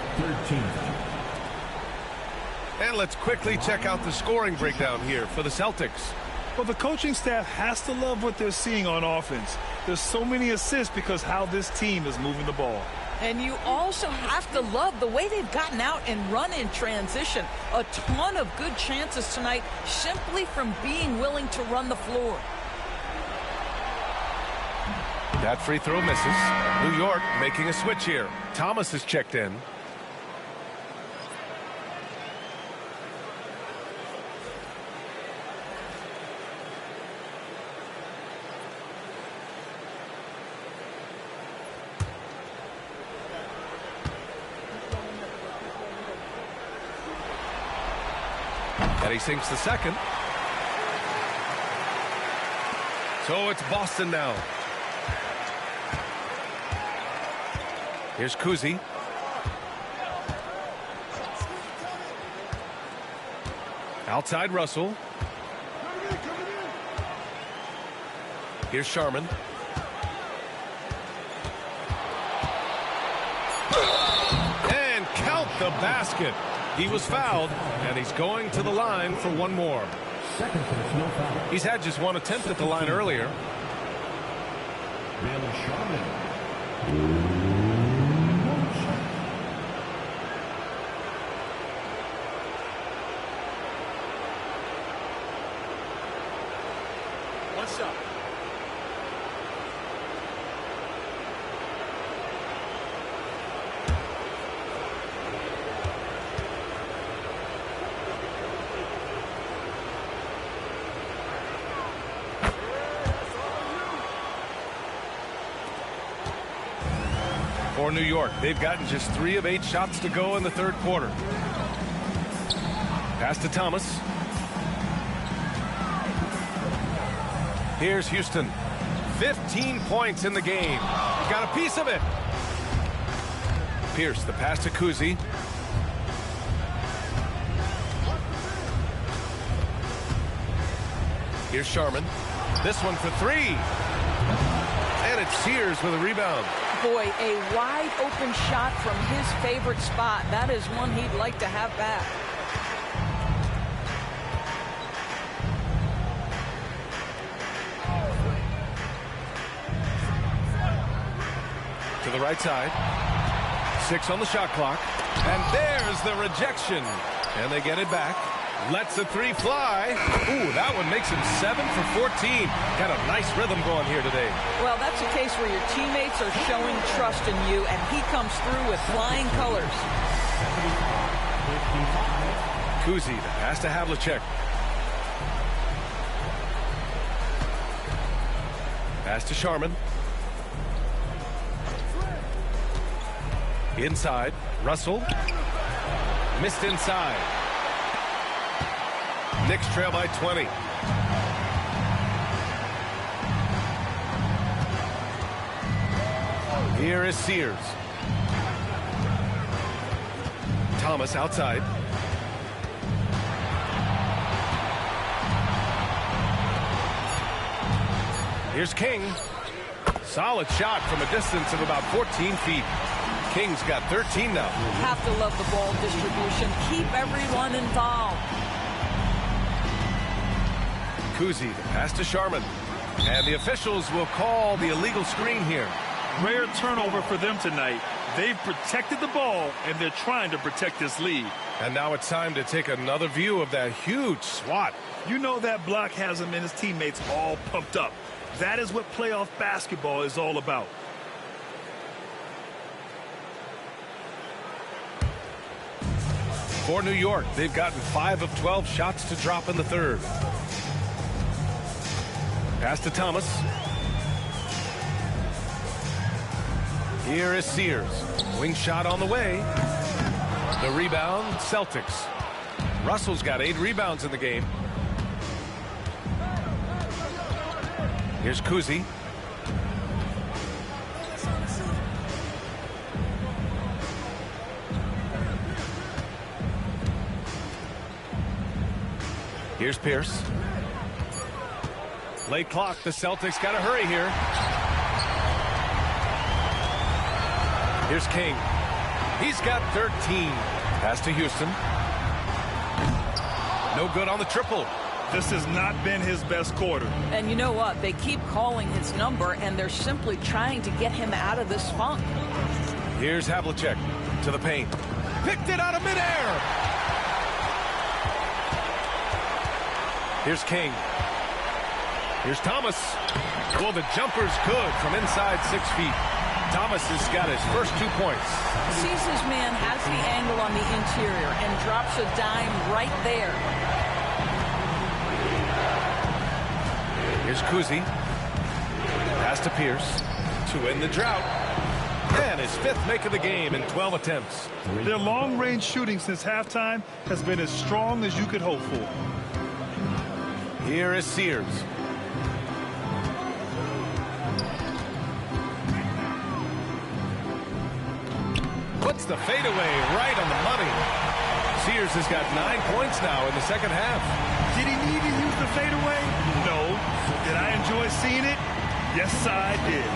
13. And let's quickly check out the scoring breakdown here for the Celtics. Well, the coaching staff has to love what they're seeing on offense. There's so many assists because how this team is moving the ball. And you also have to love the way they've gotten out and run in transition. A ton of good chances tonight simply from being willing to run the floor. That free throw misses. New York making a switch here. Thomas is checked in. And he sinks the second. So it's Boston now. Here's Kuzi. Outside Russell. Here's Sharman. And count the basket. He was fouled, and he's going to the line for one more. Second personal foul. He's had just one attempt at the line earlier. Willis Sharman. One shot. For New York, they've gotten just 3 of 8 shots to go in the 3rd quarter. Pass to Thomas. Here's Houston. 15 points in the game. Got a piece of it. Pierce, the pass to Kuzi. Here's Sharman. This one for 3. And it's Sears with a rebound. Boy, a wide open shot from his favorite spot. That is one he'd like to have back. To the right side. 6 on the shot clock. And there's the rejection. And they get it back. Lets the three fly. Ooh, that one makes him 7 for 14. Got a nice rhythm going here today. Well, that's a case where your teammates are showing trust in you, and he comes through with flying colors. Kuzi, the pass to Havlicek. Pass to Sharman. Inside. Russell. Missed inside. Knicks trail by 20. Here is Sears. Thomas outside. Here's King. Solid shot from a distance of about 14 feet. King's got 13 now. Have to love the ball distribution. Keep everyone involved. Kuzi, the pass to Sharman. And the officials will call the illegal screen here. Rare turnover for them tonight. They've protected the ball, and they're trying to protect this lead. And now it's time to take another view of that huge swat. You know that block has him and his teammates all pumped up. That is what playoff basketball is all about. For New York, they've gotten 5 of 12 shots to drop in the third. Pass to Thomas. Here is Sears. Wing shot on the way. The rebound, Celtics. Russell's got 8 rebounds in the game. Here's Kuzi. Here's Pierce. Late clock. The Celtics got to hurry here. Here's King. He's got 13. Pass to Houston. No good on the triple. This has not been his best quarter. And you know what? They keep calling his number, and they're simply trying to get him out of this funk. Here's Havlicek to the paint. Picked it out of midair. Here's King. Here's Thomas. Well, the jumper's good from inside 6 feet. Thomas has got his first 2 points. Sees his man, has the angle on the interior, and drops a dime right there. Here's Kuzi. Pass to Pierce to end the drought. And his 5th make of the game in 12 attempts. Their long-range shooting since halftime has been as strong as you could hope for. Here is Sears. Puts the fadeaway right on the money. Sears has got 9 points now in the second half. Did he need to use the fadeaway? No. Did I enjoy seeing it? Yes, I did.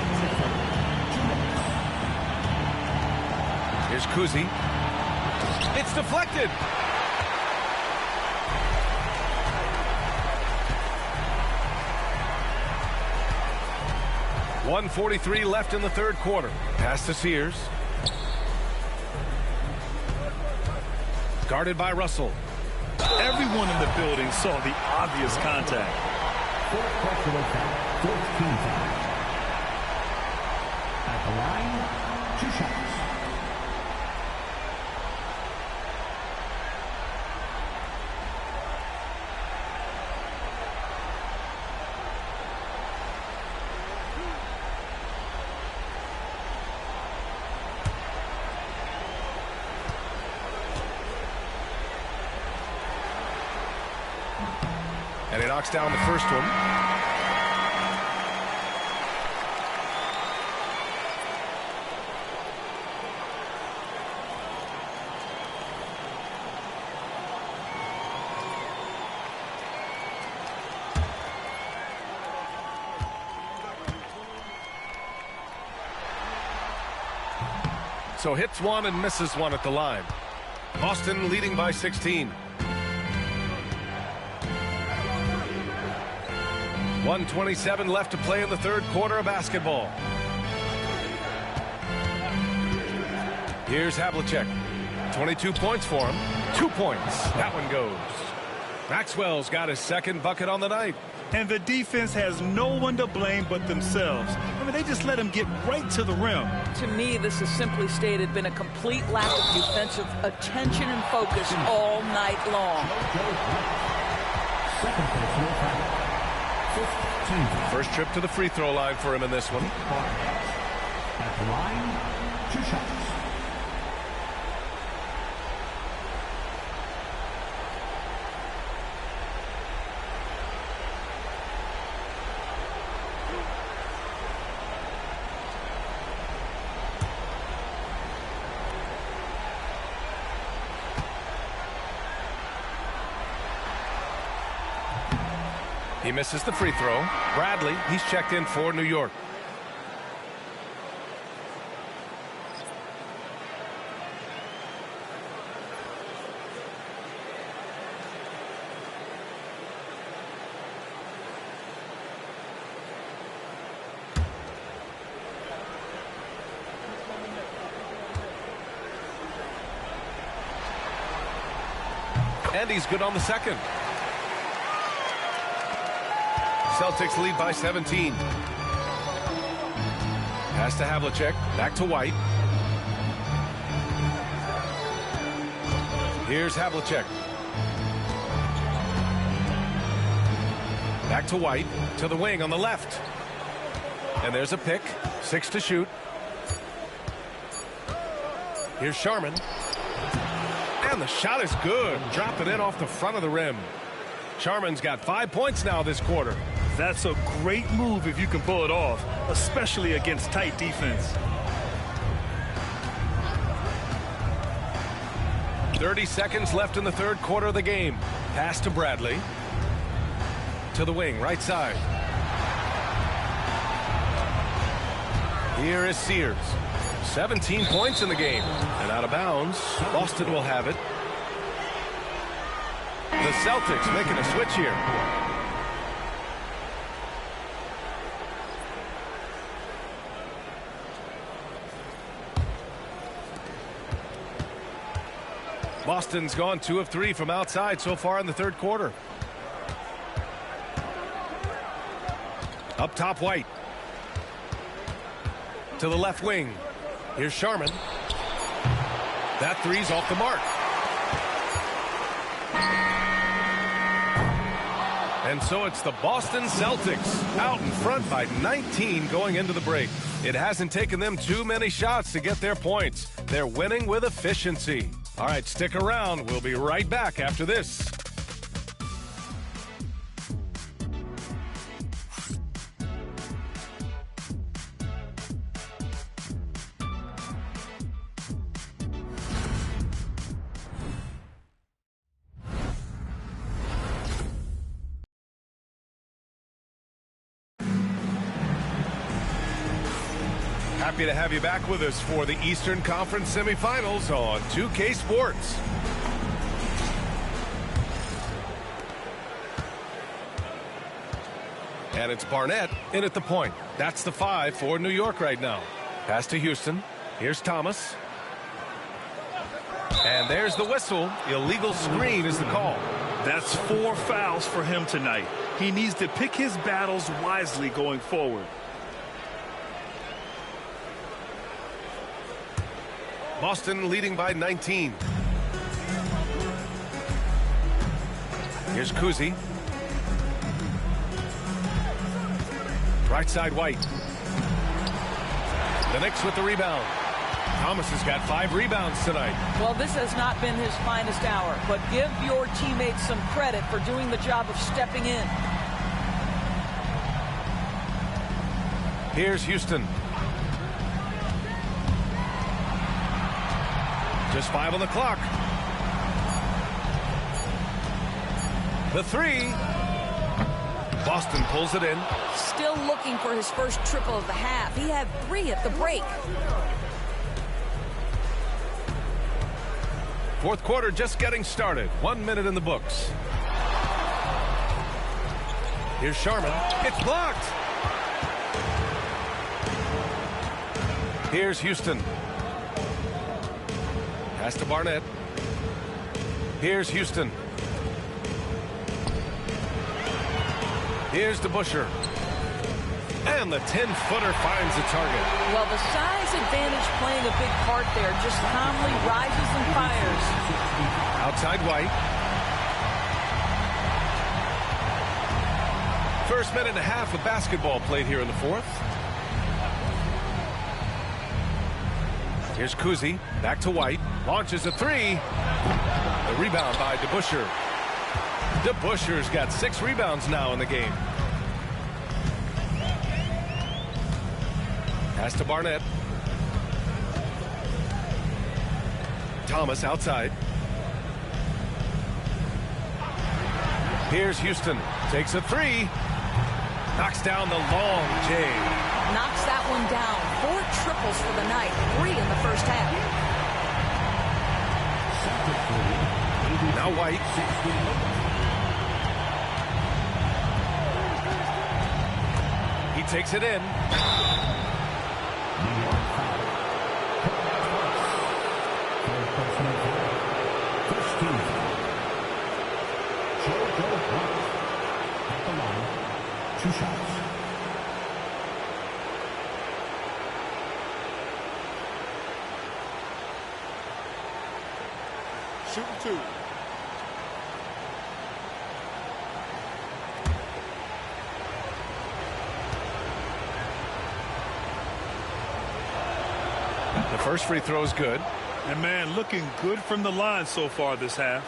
Here's Kuzi. It's deflected. .143 left in the third quarter. Pass to Sears. Guarded by Russell. Everyone in the building saw the obvious contact. At the line, 2 shots. And he knocks down the first one. So hits one and misses one at the line. Boston leading by 16. 1:27 left to play in the third quarter of basketball. Here's Havlicek. 22 points for him. 2 points. That one goes. Maxwell's got his second bucket on the night. And the defense has no one to blame but themselves. I mean, they just let him get right to the rim. To me, this has simply stated been a complete lack of defensive attention and focus all night long. First trip to the free throw line for him in this one. At the line, 2 shots. He misses the free throw. Bradley, he's checked in for New York. And he's good on the second. Celtics lead by 17. Pass to Havlicek. Back to White. Here's Havlicek. Back to White. To the wing on the left. And there's a pick. 6 to shoot. Here's Sharman. And the shot is good. Drop it in off the front of the rim. Sharman's got 5 points now this quarter. That's a great move if you can pull it off, especially against tight defense. 30 seconds left in the third quarter of the game. Pass to Bradley. To the wing, right side. Here is Sears. 17 points in the game. And out of bounds, Boston will have it. The Celtics making a switch here. Boston's gone 2 of 3 from outside so far in the third quarter. Up top, White. To the left wing. Here's Sharman. That three's off the mark. And so it's the Boston Celtics out in front by 19 going into the break. It hasn't taken them too many shots to get their points. They're winning with efficiency. All right, stick around. We'll be right back after this. Happy to have you back with us for the Eastern Conference Semifinals on 2K Sports. And it's Barnett in at the point. That's the 5 for New York right now. Pass to Houston. Here's Thomas. And there's the whistle. Illegal screen is the call. That's 4 fouls for him tonight. He needs to pick his battles wisely going forward. Boston leading by 19. Here's Kuzi. Right side, White. The Knicks with the rebound. Thomas has got 5 rebounds tonight. Well, this has not been his finest hour, but give your teammates some credit for doing the job of stepping in. Here's Houston. Just 5 on the clock. The 3. Boston pulls it in. Still looking for his first triple of the half. He had 3 at the break. Fourth quarter just getting started. 1 minute in the books. Here's Sharman. It's blocked. Here's Houston. Pass to Barnett. Here's Houston. Here's DeBusschere. And the 10-footer finds the target. Well, the size advantage playing a big part there. Just calmly rises and fires. Outside White. First minute and a half of basketball played here in the fourth. Here's Kuzi. Back to White. Launches a three. The rebound by DeBusschere. DeBusschere's got 6 rebounds now in the game. Pass to Barnett. Thomas outside. Here's Houston. Takes a three. Knocks down the long J. Knocks that one down. 4 triples for the night. 3 in the first half. Now White. He takes it in. Two shots. Shooting 2. The first free throw is good. And man, looking good from the line so far this half.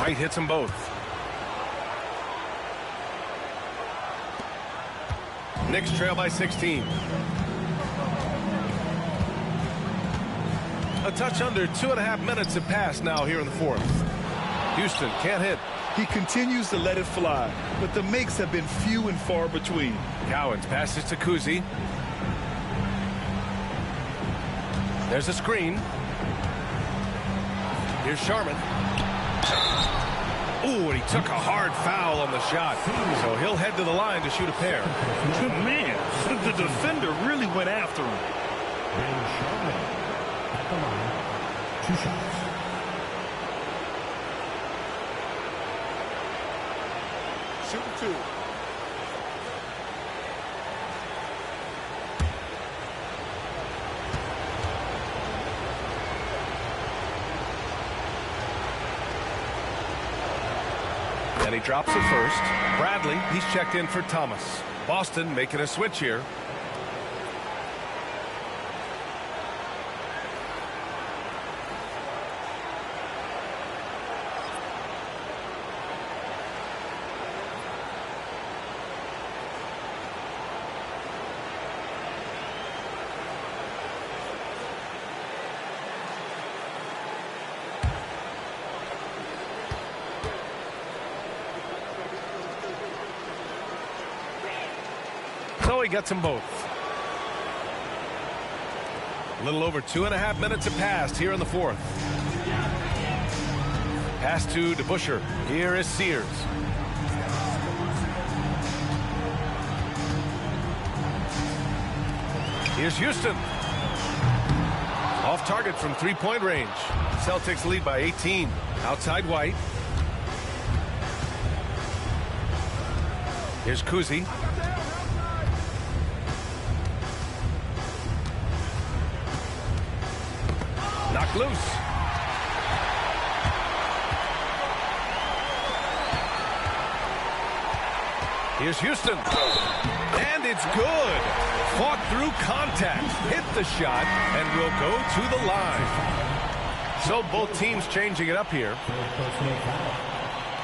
White hits them both. Knicks trail by 16. A touch under 2.5 minutes have passed now here in the fourth. Houston can't hit. He continues to let it fly, but the makes have been few and far between. Cowens passes to Kuzi. There's a screen. Here's Sharman. Ooh, and he took a hard foul on the shot. So he'll head to the line to shoot a pair. Man, the defender really went after him. And Sharman at the line. 2 shots. Shooting 2. And he drops it first. Bradley, he's checked in for Thomas. Boston making a switch here. So he gets them both. A little over 2.5 minutes have passed here in the fourth. Pass to DeBusschere. Here is Sears. Here's Houston. Off target from 3-point range. Celtics lead by 18. Outside White. Here's Kuzi. Knocked loose. Here's Houston. And it's good. Fought through contact. Hit the shot and will go to the line. So both teams changing it up here.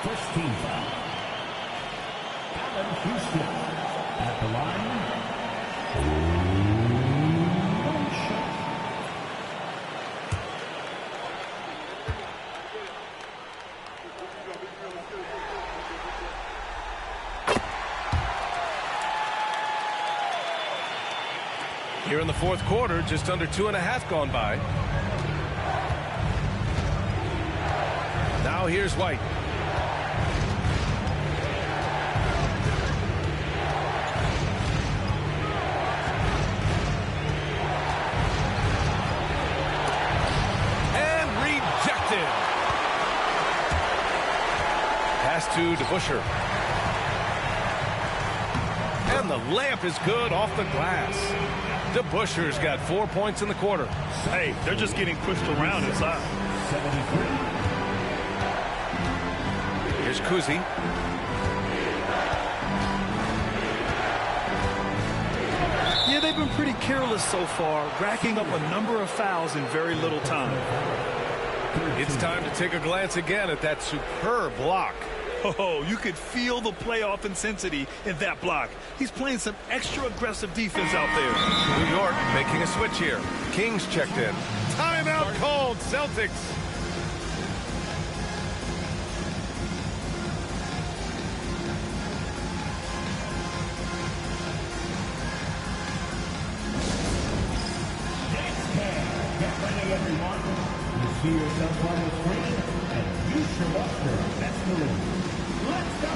First team foul. Allen Houston at the line. Here in the fourth quarter, just under 2.5 gone by. Now here's White. And rejected. Pass to DeBusschere. And the layup is good off the glass. DeBusschere's got 4 points in the quarter. Hey, they're just getting pushed around inside. 73. Here's Kuzi. Yeah, they've been pretty careless so far, racking up a number of fouls in very little time. It's time to take a glance again at that superb block. Oh, you could feel the playoff intensity in that block. He's playing some extra aggressive defense out there. New York making a switch here. Kings checked in. Timeout called, Celtics. Get ready, everyone. You see yourself on the screen, and you show up your best move. Let's go!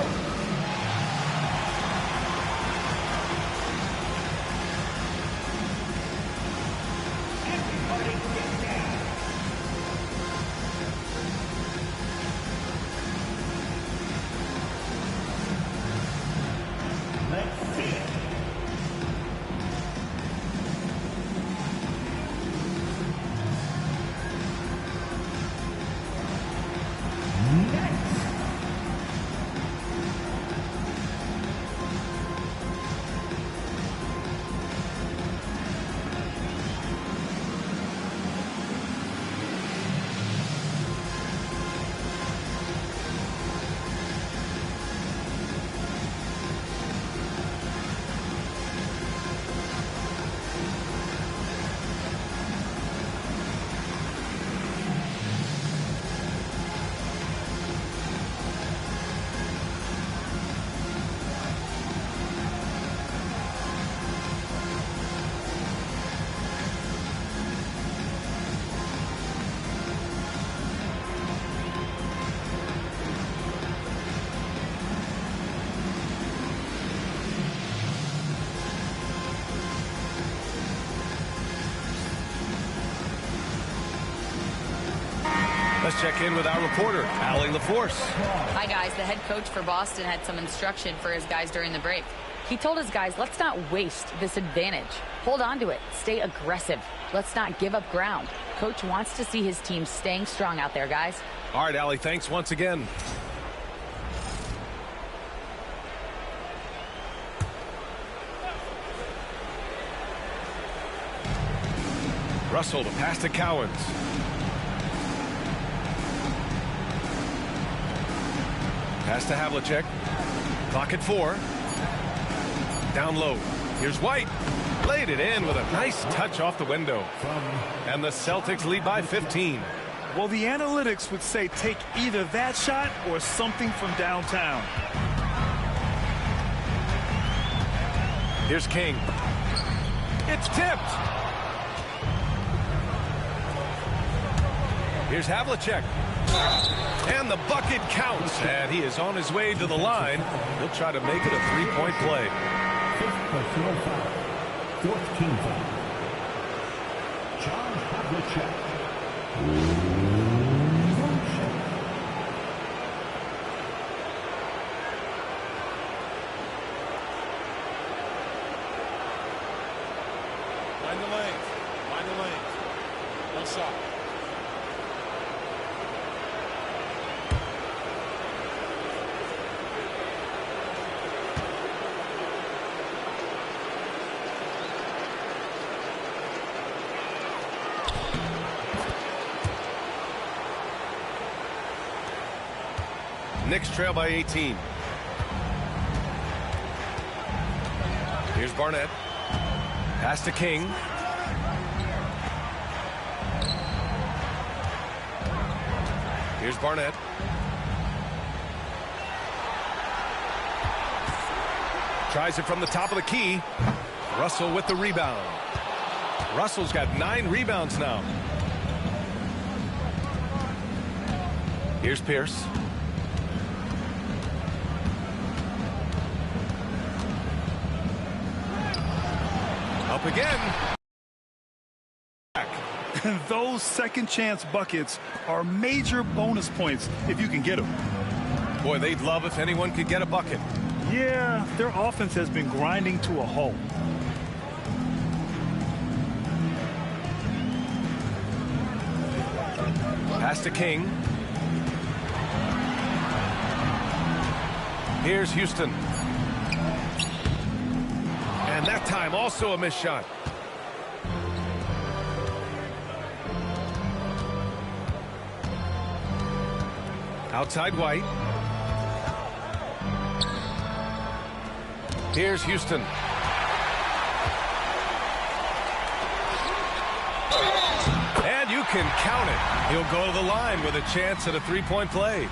Everybody get down. Let's see it. Let's check in with our reporter, Allie LaForce. Hi, guys. The head coach for Boston had some instruction for his guys during the break. He told his guys, let's not waste this advantage. Hold on to it. Stay aggressive. Let's not give up ground. Coach wants to see his team staying strong out there, guys. All right, Allie, thanks once again. Russell to pass to Cowens. Pass to Havlicek. Clock at 4. Down low. Here's White. Laid it in with a nice touch off the window. And the Celtics lead by 15. Well, the analytics would say take either that shot or something from downtown. Here's King. It's tipped. Here's Havlicek. And the bucket counts. And he is on his way to the line. He'll try to make it a three-point play. 14 foul. John Havlicek. Mind the lanes. Mind the lanes. One shot. Knicks trail by 18. Here's Barnett. Pass to King. Here's Barnett. Tries it from the top of the key. Russell with the rebound. Russell's got 9 rebounds now. Here's Pierce. Up again. Those second chance buckets are major bonus points if you can get them. Boy, they'd love if anyone could get a bucket. Yeah, their offense has been grinding to a halt. Pass to King. Here's Houston. And that time also a missed shot. Outside White. Here's Houston. And you can count it. He'll go to the line with a chance at a three-point play.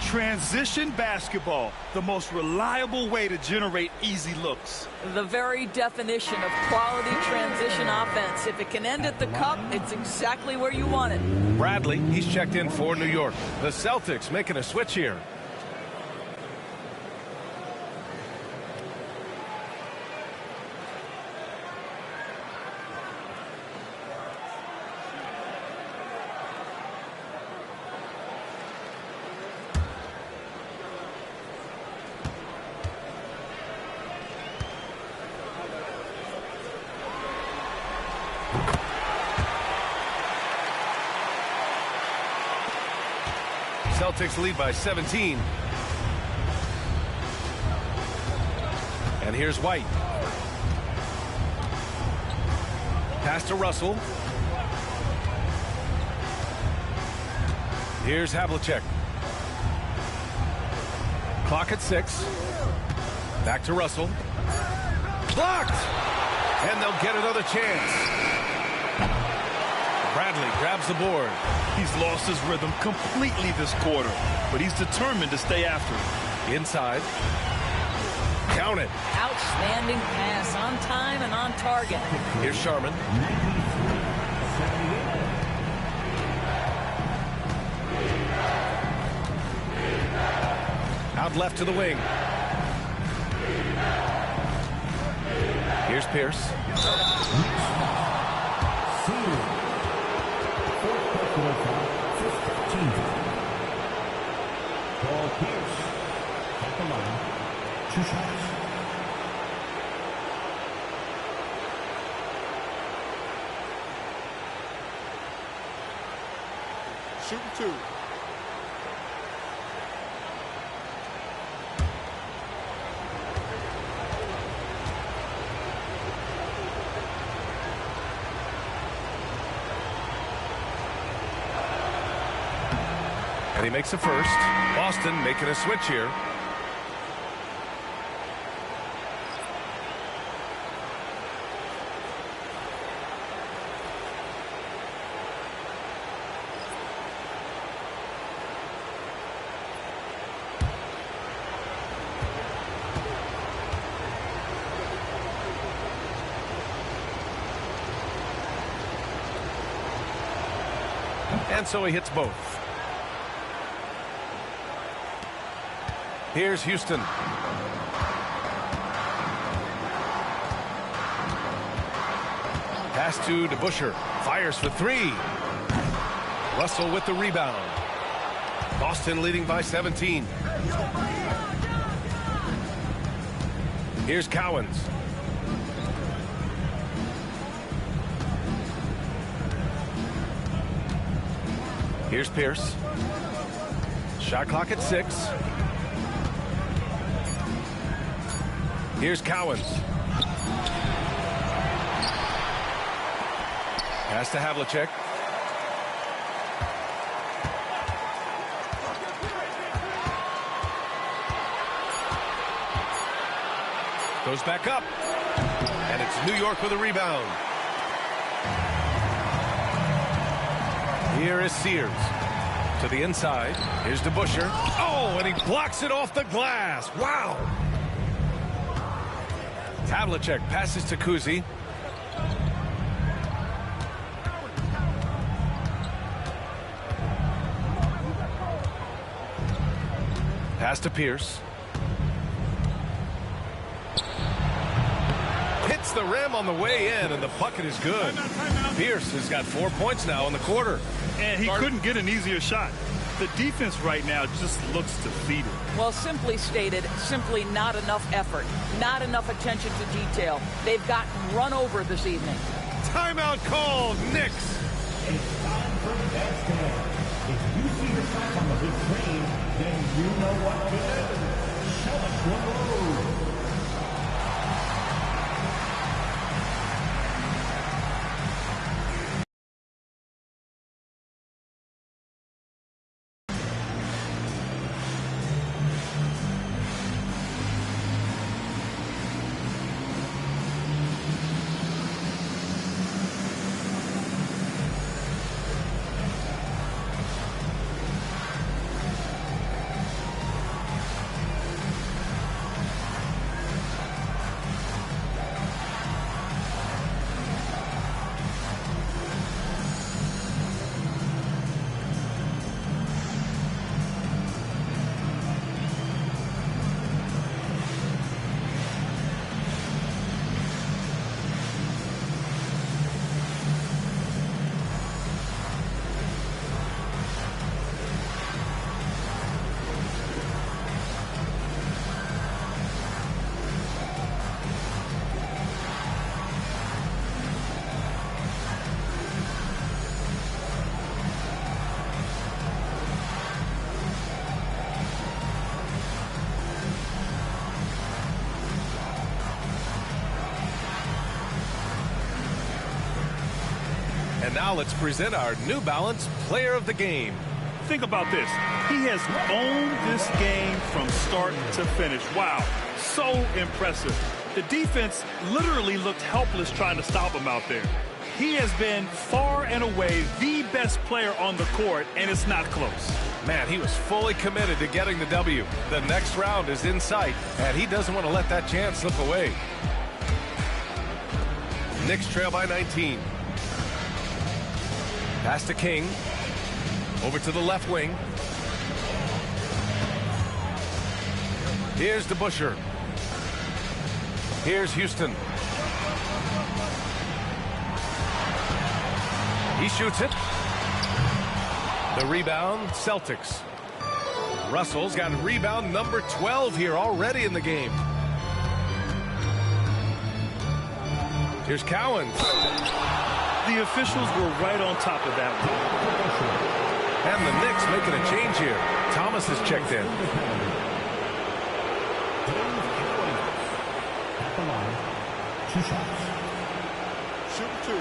Transition basketball, the most reliable way to generate easy looks. The very definition of quality transition offense. If it can end at the cup, it's exactly where you want it. Bradley, he's checked in for New York. The Celtics making a switch here. Celtics lead by 17. And here's White. Pass to Russell. Here's Havlicek. Clock at 6. Back to Russell. Blocked! And they'll get another chance. Bradley grabs the board. He's lost his rhythm completely this quarter, but he's determined to stay after it. Inside. Count it. Outstanding pass, on time and on target. Here's Sharman. Out left to the wing. Here's Pierce. Two shots. Shooting 2. And he makes a first. Boston making a switch here. And so he hits both. Here's Houston. Pass to DeBusschere. Fires for 3. Russell with the rebound. Boston leading by 17. Here's Cowens. Here's Pierce. Shot clock at 6. Here's Cowens. Pass to Havlicek. Goes back up. And it's New York with a rebound. Here is Sears. To the inside. Here's DeBusschere. Oh, and he blocks it off the glass. Wow. Havlicek passes to Kuzi. Pass to Pierce. Hits the rim on the way in, and the bucket is good. Pierce has got 4 points now in the quarter. And he couldn't get an easier shot. The defense right now just looks defeated. Well, simply stated, simply not enough effort, not enough attention to detail. They've gotten run over this evening. Timeout called, Knicks. It's time for basket. If you see yourself on the big screen, then you know what to do. Show us your move. And now let's present our New Balance Player of the Game. Think about this. He has owned this game from start to finish. Wow, so impressive. The defense literally looked helpless trying to stop him out there. He has been far and away the best player on the court, and it's not close. Man, he was fully committed to getting the W. The next round is in sight, and he doesn't want to let that chance slip away. Knicks trail by 19. Pass to King. Over to the left wing. Here's DeBusschere. Here's Houston. He shoots it. The rebound, Celtics. Russell's got rebound number 12 here already in the game. Here's Cowens. The officials were right on top of that one. And the Knicks making a change here. Thomas has checked in. At the line, 2 shots. Shoot 2.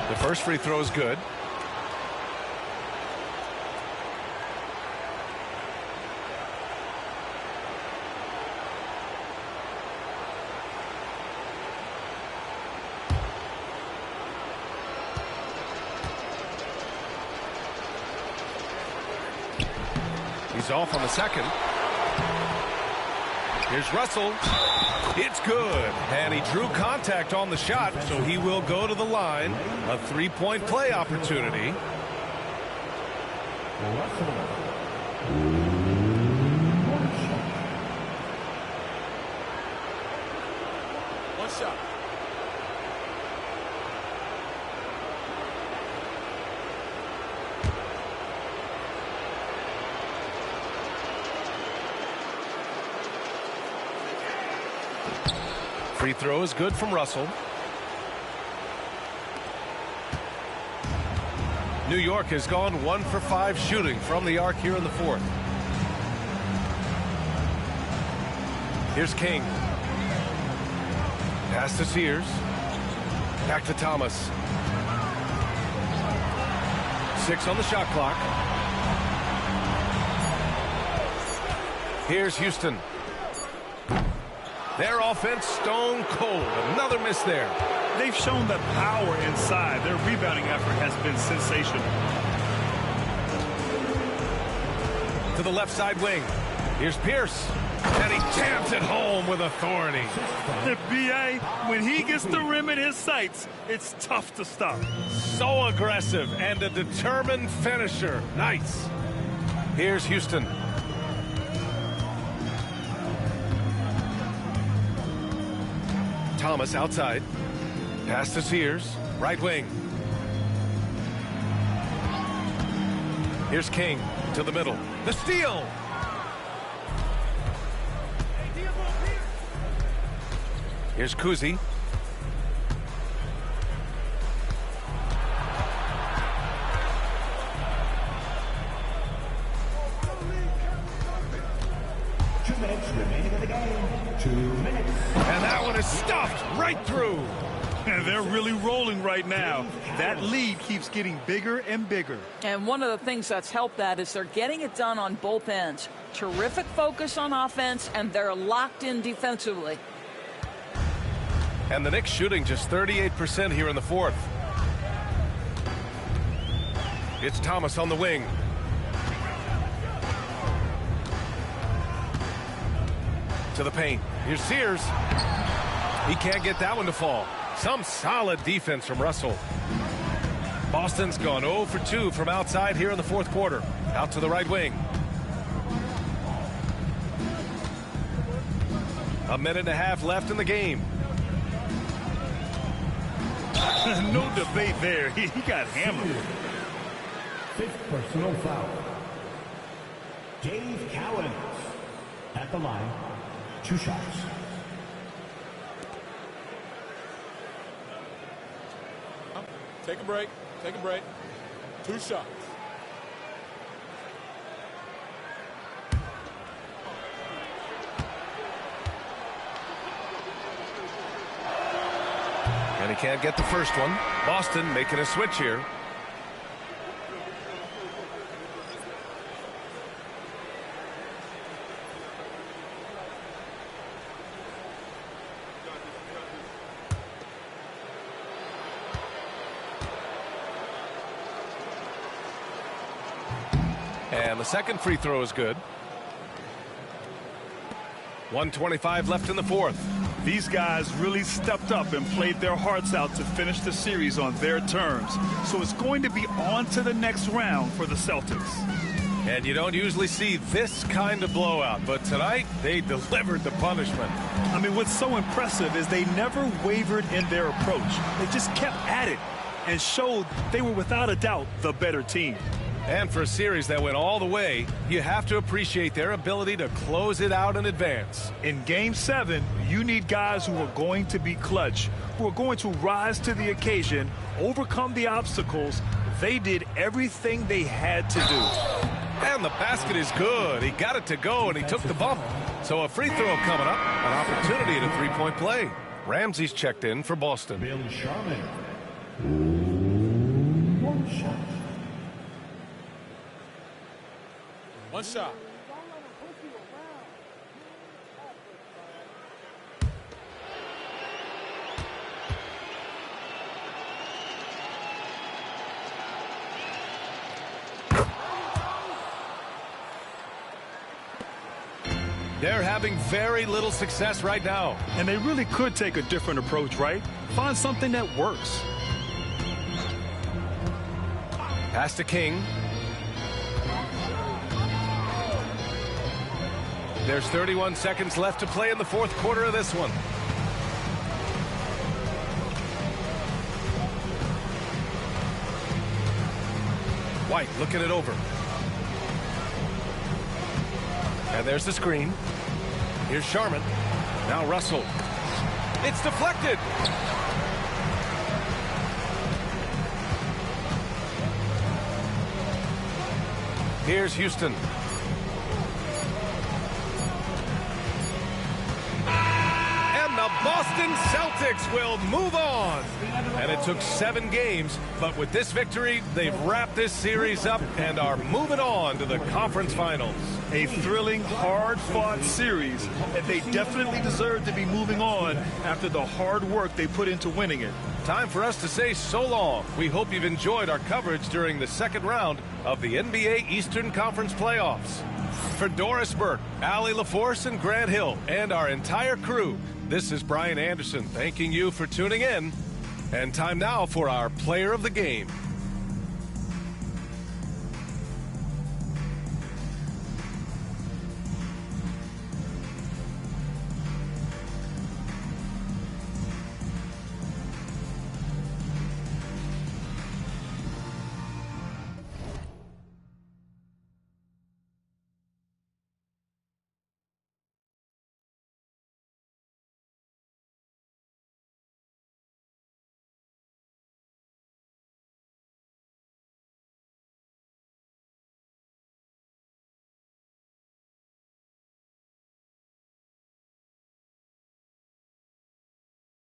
The first free throw is good. He's off on the second. Here's Russell. It's good. And he drew contact on the shot, so he will go to the line. A 3-point play opportunity. One shot. Free throw is good from Russell. New York has gone 1 for 5 shooting from the arc here in the fourth. Here's King. Pass to Sears. Back to Thomas. 6 on the shot clock. Here's Houston. Their offense stone cold. Another miss there. They've shown the power inside. Their rebounding effort has been sensational. To the left side wing. Here's Pierce. And he jams it home with authority. The B.A., when he gets the rim in his sights, it's tough to stop. So aggressive and a determined finisher. Nice. Here's Houston. Thomas outside. Pass to Sears. Right wing. Here's King to the middle. The steal. Here's Kuzi. And that one is stuffed right through. And they're really rolling right now. That lead keeps getting bigger and bigger. And one of the things that's helped that is they're getting it done on both ends. Terrific focus on offense, and they're locked in defensively. And the Knicks shooting just 38% here in the fourth. It's Thomas on the wing. To the paint. Here's Sears. He can't get that one to fall. Some solid defense from Russell. Boston's gone 0 for 2 from outside here in the fourth quarter. Out to the right wing. A minute and a half left in the game. No debate there. He got hammered. Fifth personal foul. Dave Cowens at the line. 2 shots. Take a break. Take a break. 2 shots. And he can't get the first one. Boston making a switch here. And the second free throw is good. 1:25 left in the fourth. These guys really stepped up and played their hearts out to finish the series on their terms. So it's going to be on to the next round for the Celtics. And you don't usually see this kind of blowout, but tonight they delivered the punishment. I mean, what's so impressive is they never wavered in their approach. They just kept at it and showed they were without a doubt the better team. And for a series that went all the way, you have to appreciate their ability to close it out in advance. In Game 7, you need guys who are going to be clutch, who are going to rise to the occasion, overcome the obstacles. They did everything they had to do. And the basket is good. He got it to go, and he took the bump. So a free throw coming up, an opportunity at a three-point play. Ramsey's checked in for Boston. Bill Sharman. 1 shot. 1 shot. They're having very little success right now. And they really could take a different approach, right? Find something that works. Pass to King. There's 31 seconds left to play in the fourth quarter of this one. White looking it over. And there's the screen. Here's Sharman. Now Russell. It's deflected. Here's Houston. And the Boston Celtics will move on. And it took 7 games, but with this victory, they've wrapped this series up and are moving on to the conference finals. A thrilling, hard-fought series, and they definitely deserve to be moving on after the hard work they put into winning it. Time for us to say so long. We hope you've enjoyed our coverage during the second round of the NBA Eastern Conference playoffs. For Doris Burke, Allie LaForce, and Grant Hill, and our entire crew, this is Brian Anderson thanking you for tuning in. And time now for our player of the game.